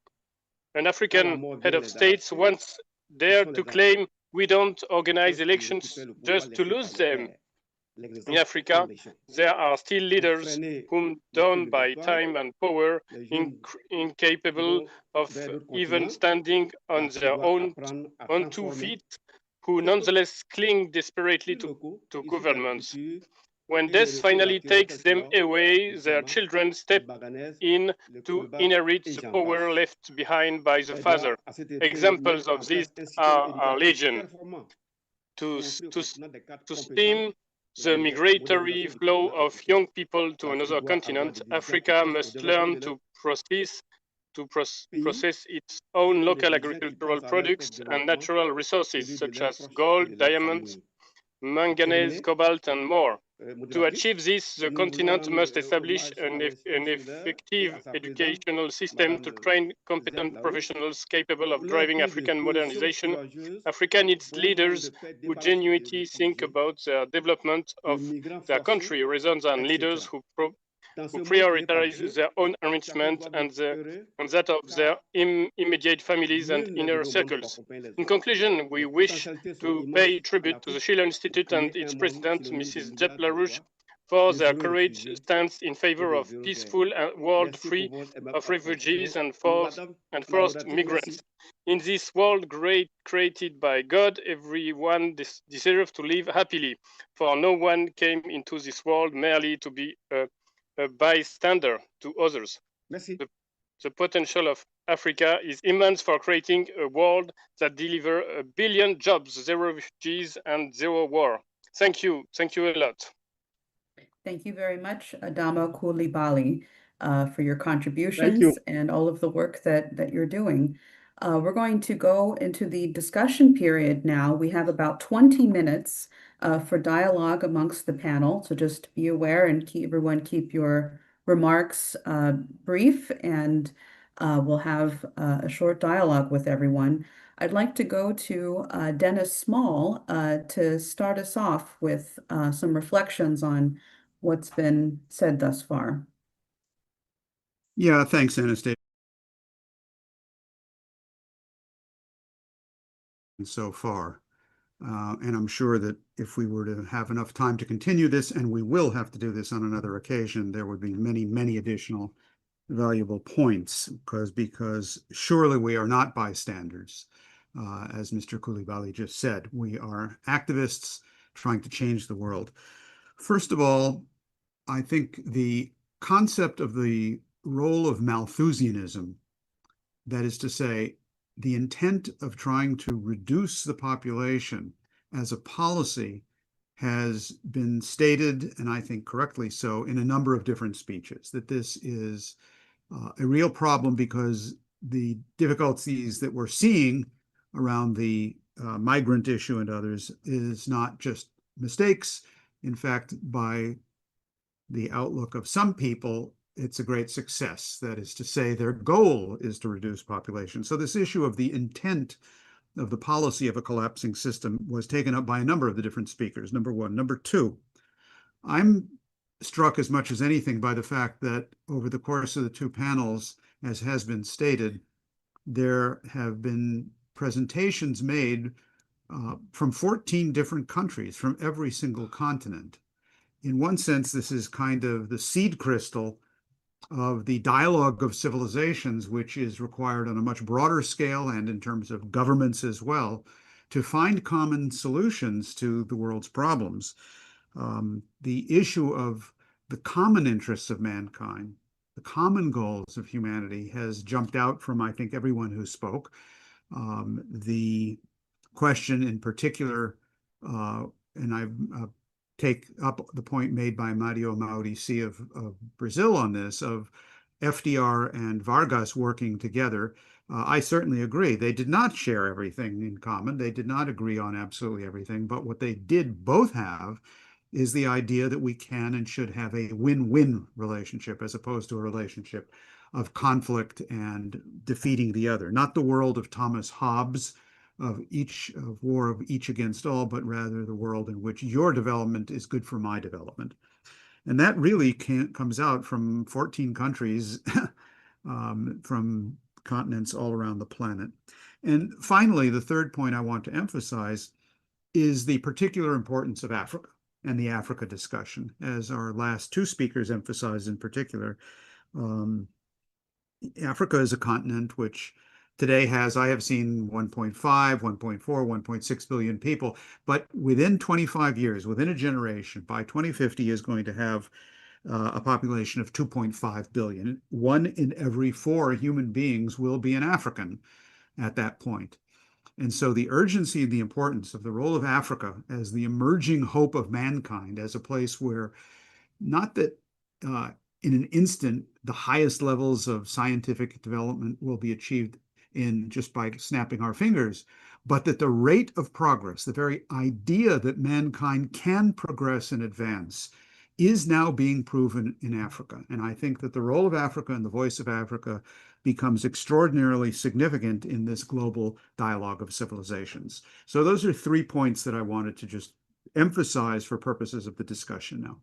An African head of states once dared to claim, "We don't organize elections just to lose them." In Africa, there are still leaders whom down by time and power, incapable of even standing on their own 2 feet, who nonetheless cling desperately to governments. When death finally takes them away, their children step in to inherit the power left behind by the father. Examples of this are legion. To stem the migratory flow of young people to another continent, Africa must learn to process its own local agricultural products and natural resources such as gold, diamonds, manganese, cobalt, and more. To achieve this, the continent must establish an effective educational system to train competent professionals capable of driving African modernization. Africa needs leaders who genuinely think about the development of their country rather than leaders who prioritize their own enrichment and that of their immediate families and inner circles. In conclusion, we wish to pay tribute to the Schiller Institute and its president, Mrs. Zepp-LaRouche, for their courage stance in favor of peaceful world free of refugees and forced migrants. In this world created by God, everyone deserves to live happily, for no one came into this world merely to be a bystander to others. The potential of Africa is immense for creating a world that delivers 1 billion jobs, 0 refugees, and 0 war. Thank you. Thank you a lot. Thank you very much, Adama Coulibaly, for your contributions and all of the work that you're doing. We're going to go into the discussion period now. We have about 20 minutes for dialogue amongst the panel. So just be aware and everyone keep your remarks brief, and we'll have a short dialogue with everyone. I'd like to go to Dennis Small to start us off with some reflections on what's been said thus far. Yeah, thanks, Anastasia. So far. And I'm sure that if we were to have enough time to continue this, and we will have to do this on another occasion, there would be many, many additional valuable points, because surely we are not bystanders. As Mr. Coulibaly just said, we are activists trying to change the world. First of all, I think the concept of the role of Malthusianism, that is to say, the intent of trying to reduce the population as a policy, has been stated, and I think correctly so, in a number of different speeches, that this is a real problem because the difficulties that we're seeing around the migrant issue and others is not just mistakes. In fact, by the outlook of some people, it's a great success. That is to say, their goal is to reduce population. So this issue of the intent of the policy of a collapsing system was taken up by a number of the different speakers, number one. Number two, I'm struck as much as anything by the fact that over the course of the two panels, as has been stated, there have been presentations made from 14 different countries, from every single continent. In one sense, this is kind of the seed crystal of the dialogue of civilizations, which is required on a much broader scale and in terms of governments as well, to find common solutions to the world's problems. The issue of the common interests of mankind, the common goals of humanity, has jumped out from, I think, everyone who spoke. The question in particular, and I take up the point made by Mario Maurici of Brazil on this, of FDR and Vargas working together. I certainly agree. They did not share everything in common. They did not agree on absolutely everything. But what they did both have is the idea that we can and should have a win-win relationship, as opposed to a relationship of conflict and defeating the other. Not the world of Thomas Hobbes, of war of each against all, but rather the world in which your development is good for my development. And that really comes out from 14 countries from continents all around the planet. And finally, the third point I want to emphasize is the particular importance of Africa and the Africa discussion, as our last two speakers emphasized in particular. Africa is a continent which today has, I have seen 1.5, 1.4, 1.6 billion people, but within 25 years, within a generation, by 2050 is going to have a population of 2.5 billion. 1 in every 4 human beings will be an African at that point. And so the urgency and the importance of the role of Africa as the emerging hope of mankind, as a place where not that in an instant the highest levels of scientific development will be achieved in just by snapping our fingers, but that the rate of progress, the very idea that mankind can progress and advance, is now being proven in Africa. And I think that the role of Africa and the voice of Africa becomes extraordinarily significant in this global dialogue of civilizations. So those are 3 points that I wanted to just emphasize for purposes of the discussion now.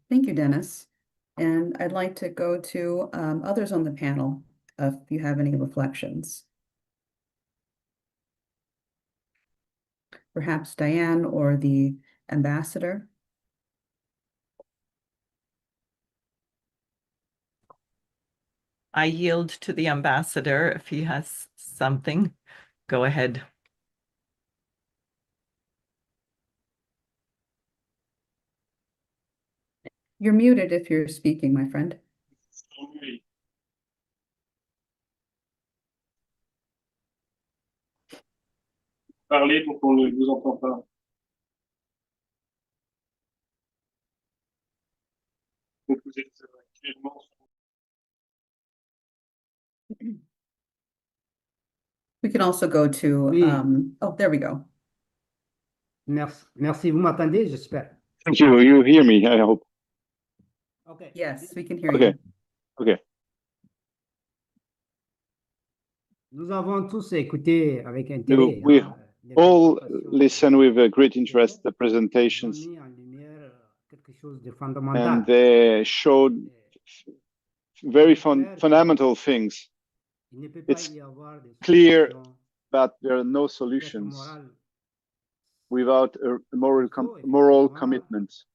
Thank you, Dennis. And I'd like to go to others on the panel if you have any reflections. Perhaps Diane or the ambassador. I yield to the ambassador if he has something. Go ahead. You're muted if you're speaking, my friend. Parlez, donc on ne vous entend pas. Donc vous êtes actuellement. We can also go to, Oui. Oh, there we go. Merci. Vous m'entendez, j'espère. Thank you. You hear me, I hope. Okay. Yes, we can hear Okay. you. Okay. Nous avons tous écouté avec intérêt. We les all présentations listen with great interest the presentations, ont mis en lumière quelque chose de and fondamental. they showed very fundamental things. Il ne peut pas It's y avoir de clear solution that there are no peut-être solutions morale without a moral effectivement, commitment.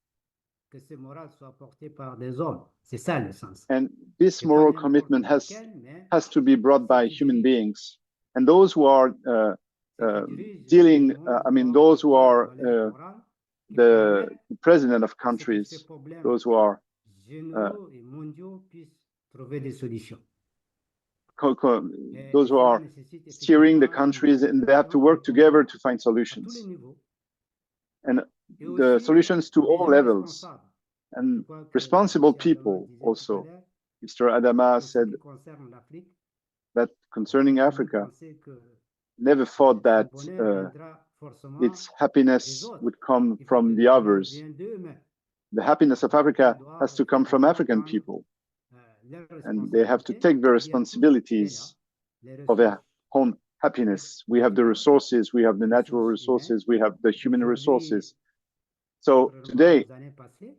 que ces morales soient portées par des hommes. C'est ça le sens. And this C'est pas moral n'importe commitment lequel, mais has to be brought by human beings. And those who are ceux qui dirigent dealing, le monde I mean, doivent those who avoir are des valeurs morales qui the permettent president of que ces countries, problèmes those who are généraux et mondiaux puissent trouver des solutions. those who are steering the countries, and they have to work together to find solutions. And the solutions to all levels. And responsible people also. Mr. Adama said that concerning Africa, never thought that its happiness would come from the others. The happiness of Africa has to come from African people. And they have to take the responsibilities for their own happiness. We have the resources, we have the natural resources, we have the human resources. So today,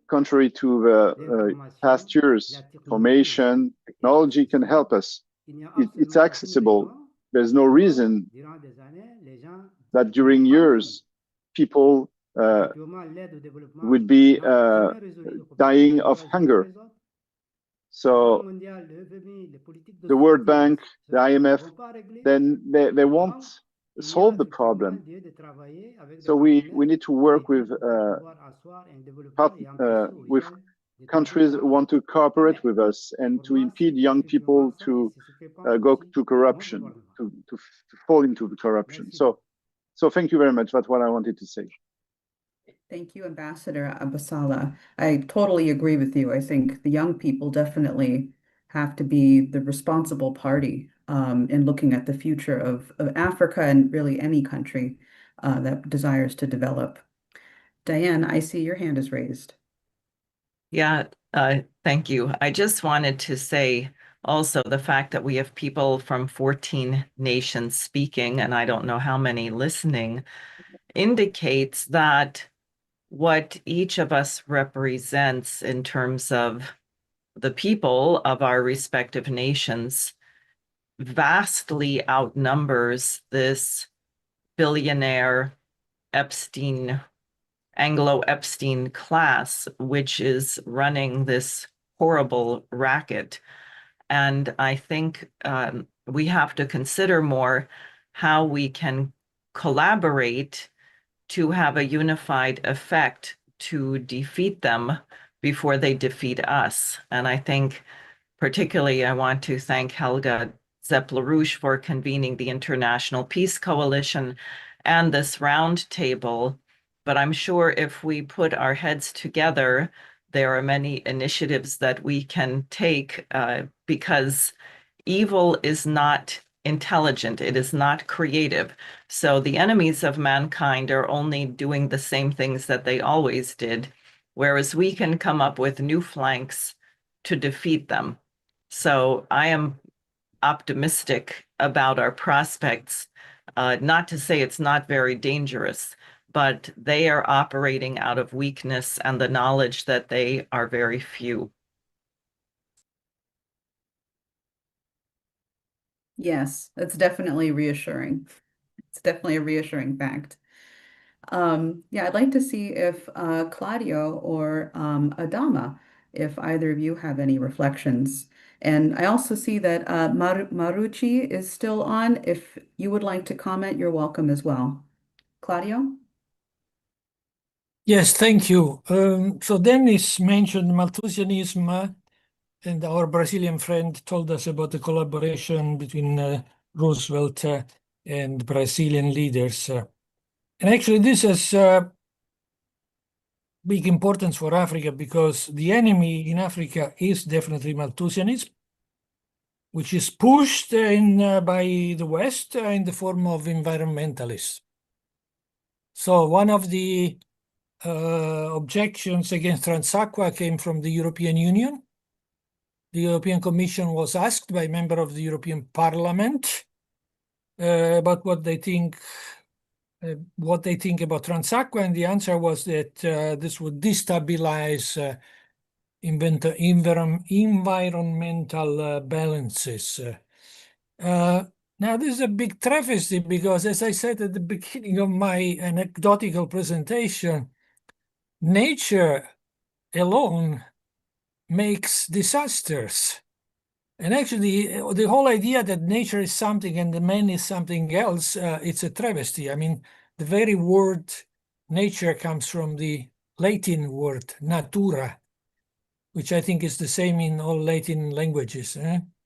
contrary to the past years, information, technology can help us. It's accessible. There's no reason that during years, people would be dying of hunger. So the World Bank, the IMF, then they won't solve the problem. So we need to work with countries who want to cooperate with us and to impede young people to go to corruption, to fall into the corruption. So thank you very much. That's what I wanted to say. Thank you, Ambassador Abasala. I totally agree with you. I think the young people definitely have to be the responsible party in looking at the future of Africa and really any country that desires to develop. Diane, I see your hand is raised. Yeah, thank you. I just wanted to say also the fact that we have people from 14 nations speaking, and I don't know how many listening, indicates that what each of us represents in terms of the people of our respective nations vastly outnumbers this billionaire Anglo-Epstein class, which is running this horrible racket. And I think we have to consider more how we can collaborate to have a unified effect to defeat them before they defeat us. And I think particularly I want to thank Helga Zepp-LaRouche for convening the International Peace Coalition and this roundtable. But I'm sure if we put our heads together, there are many initiatives that we can take because evil is not intelligent, it is not creative. So the enemies of mankind are only doing the same things that they always did, whereas we can come up with new flanks to defeat them. So I am optimistic about our prospects, not to say it's not very dangerous, but they are operating out of weakness and the knowledge that they are very few. Yes, that's definitely reassuring. It's definitely a reassuring fact. Yeah, I'd like to see if Claudio or Adama, if either of you have any reflections. And I also see that Marucci is still on. If you would like to comment, you're welcome as well. Claudio? Yes, thank you. So Dennis mentioned Malthusianism, and our Brazilian friend told us about the collaboration between Roosevelt and Brazilian leaders. And actually, this has big importance for Africa because the enemy in Africa is definitely Malthusianism, which is pushed in by the West in the form of environmentalists. So one of the objections against Transaqua came from the European Union. The European Commission was asked by a member of the European Parliament about what they think about Transaqua, and the answer was that this would destabilize environmental balances. Now, this is a big travesty because, as I said at the beginning of my anecdotal presentation, nature alone makes disasters. And actually, the whole idea that nature is something and the man is something else, it's a travesty. I mean, the very word nature comes from the Latin word natura, which I think is the same in all Latin languages,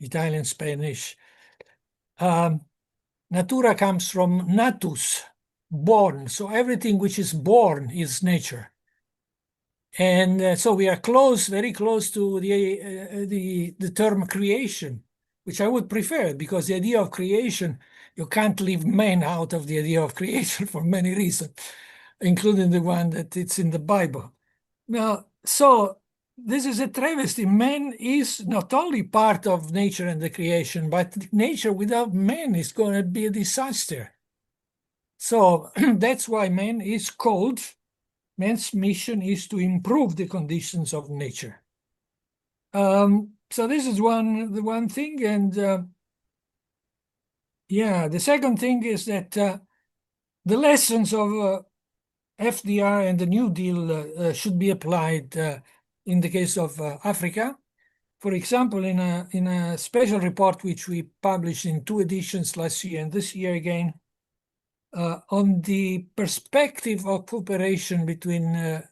Italian, Spanish. Natura comes from natus, born. So everything which is born is nature. And so we are close, very close to the term creation, which I would prefer, because the idea of creation, you can't leave man out of the idea of creation for many reasons, including the one that it's in the Bible. Now, so this is a travesty. Man is not only part of nature and the creation, but nature without man is going to be a disaster. So that's why man is called. Man's mission is to improve the conditions of nature. So this is the one thing, and yeah, the second thing is that the lessons of FDR and the New Deal should be applied in the case of Africa. For example, in a special report which we published in 2 editions last year and this year again, on the perspective of cooperation between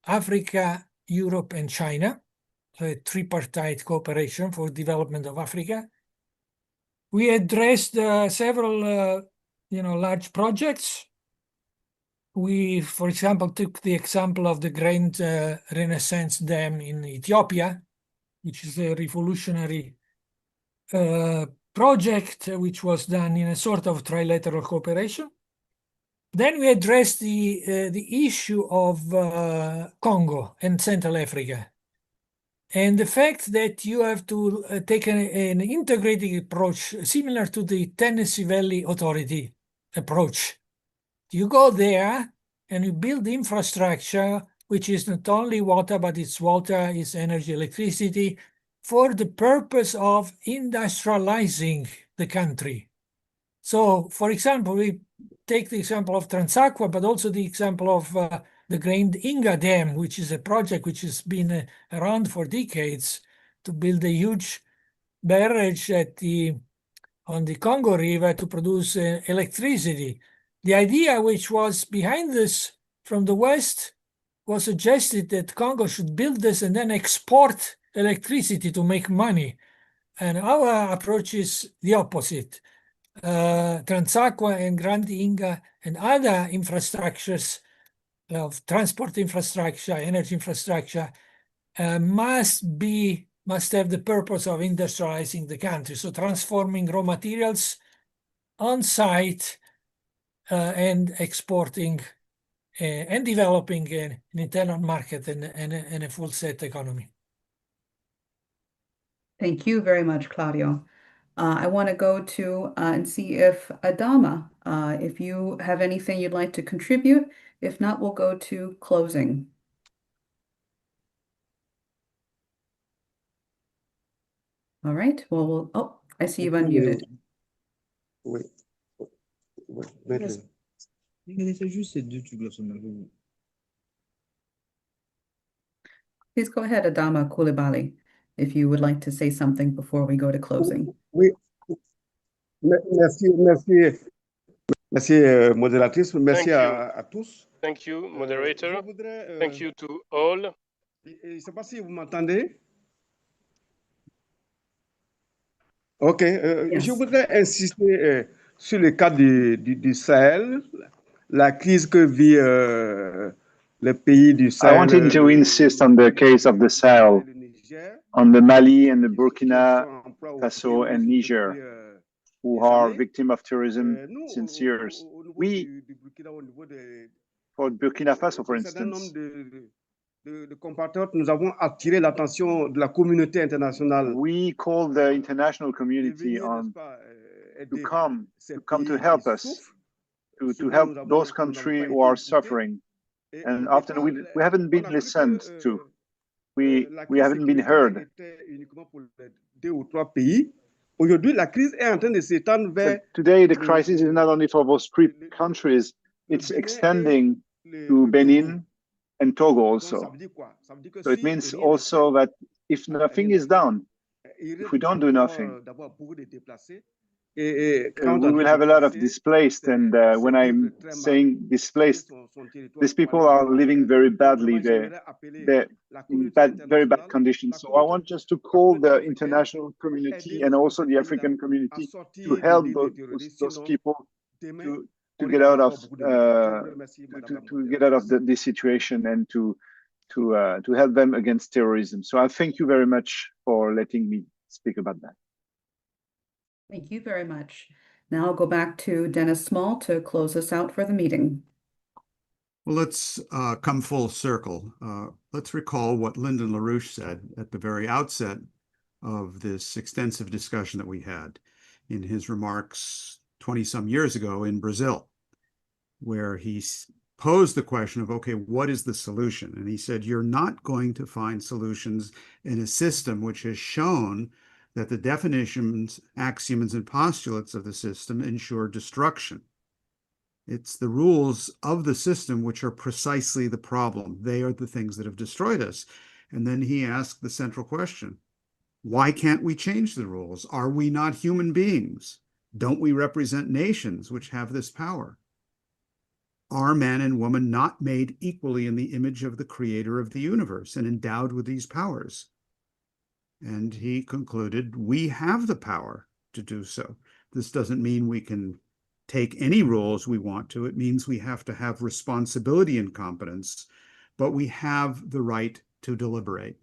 Africa, Europe, and China, so a tripartite cooperation for development of Africa. We addressed several, large projects. We, for example, took the example of the Grand Renaissance Dam in Ethiopia, which is a revolutionary project which was done in a sort of trilateral cooperation. Then we addressed the issue of Congo and Central Africa. And the fact that you have to take an integrated approach, similar to the Tennessee Valley Authority approach. You go there and you build infrastructure, which is not only water, but it's water, it's energy, electricity, for the purpose of industrializing the country. So, for example, we take the example of Transaqua, but also the example of the Grand Inga Dam, which is a project which has been around for decades to build a huge barrage on the Congo River to produce electricity. The idea which was behind this from the West was suggested that Congo should build this and then export electricity to make money. And our approach is the opposite. Transaqua and Grand Inga and other infrastructures of transport infrastructure, energy infrastructure, must have the purpose of industrializing the country. So transforming raw materials on site and exporting and developing an internal market and a full set economy. Thank you very much, Claudio. I want to go to and see if Adama, if you have anything you'd like to contribute. If not, we'll go to closing. All right. Well, oh, I see you've unmuted. Oui. Please go ahead, Adama Coulibaly, if you would like to say something before we go to closing. Oui. Merci, modératrice. Merci à tous. Thank you, moderator. Thank you to all. Je ne sais pas si vous m'entendez. OK. Yes. Je voudrais insister sur le cas du Sahel, la crise que vit le pays du Sahel. I wanted to insist on the case of the Sahel, on the Mali and the Burkina Faso and Niger, who are victims of terrorism since years. We, for Burkina Faso, for instance, nous avons attiré l'attention de la communauté internationale. We called the international community on to come to help us, to help those countries who are suffering. And often we haven't been listened to. We haven't been heard. Today, the crisis is not only for those 3 countries, it's extending to Benin and Togo also. So it means also that if nothing is done, if we don't do nothing, we will have a lot of displaced. And when I'm saying displaced, these people are living very badly. They're in very bad conditions. So I want just to call the international community and also the African community to help those people to get out of this situation and to help them against terrorism. So I thank you very much for letting me speak about that. Thank you very much. Now I'll go back to Dennis Small to close us out for the meeting. Well, let's come full circle. Let's recall what Lyndon LaRouche said at the very outset of this extensive discussion that we had in his remarks 20-some years ago in Brazil, where he posed the question of, okay, what is the solution? And he said, you're not going to find solutions in a system which has shown that the definitions, axioms, and postulates of the system ensure destruction. It's the rules of the system which are precisely the problem. They are the things that have destroyed us. And then he asked the central question, why can't we change the rules? Are we not human beings? Don't we represent nations which have this power? Are man and woman not made equally in the image of the creator of the universe and endowed with these powers? And he concluded, we have the power to do so. This doesn't mean we can take any rules we want to. It means we have to have responsibility and competence, but we have the right to deliberate.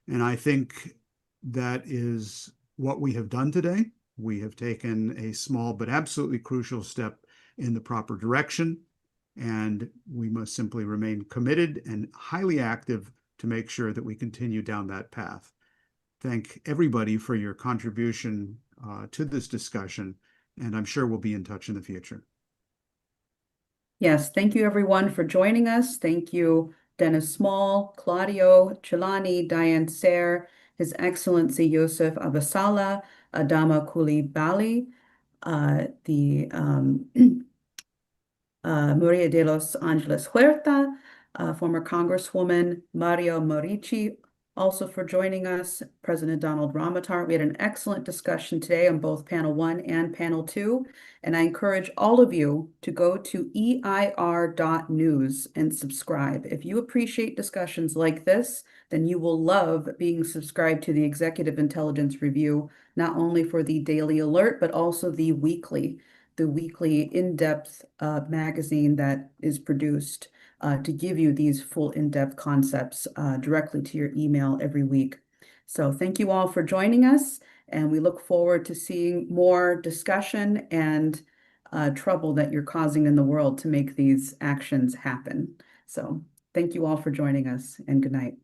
And I think that is what we have done today. We have taken a small but absolutely crucial step in the proper direction, and we must simply remain committed and highly active to make sure that we continue down that path. Thank everybody for your contribution to this discussion, and I'm sure we'll be in touch in the future. Yes, thank you everyone for joining us. Thank you, Dennis Small, Claudio Celani, Diane Sayre, His Excellency Yosef Abasala, Adama Coulibaly, Maria de los Angeles Huerta, former Congresswoman Mario Morici, also for joining us, President Donald Ramatar. We had an excellent discussion today on both panel 1 and panel 2, and I encourage all of you to go to eir.news and subscribe. If you appreciate discussions like this, then you will love being subscribed to the Executive Intelligence Review, not only for the daily alert, but also the weekly in-depth magazine that is produced to give you these full in-depth concepts directly to your email every week. So thank you all for joining us, and we look forward to seeing more discussion and trouble that you're causing in the world to make these actions happen. So thank you all for joining us, and good night.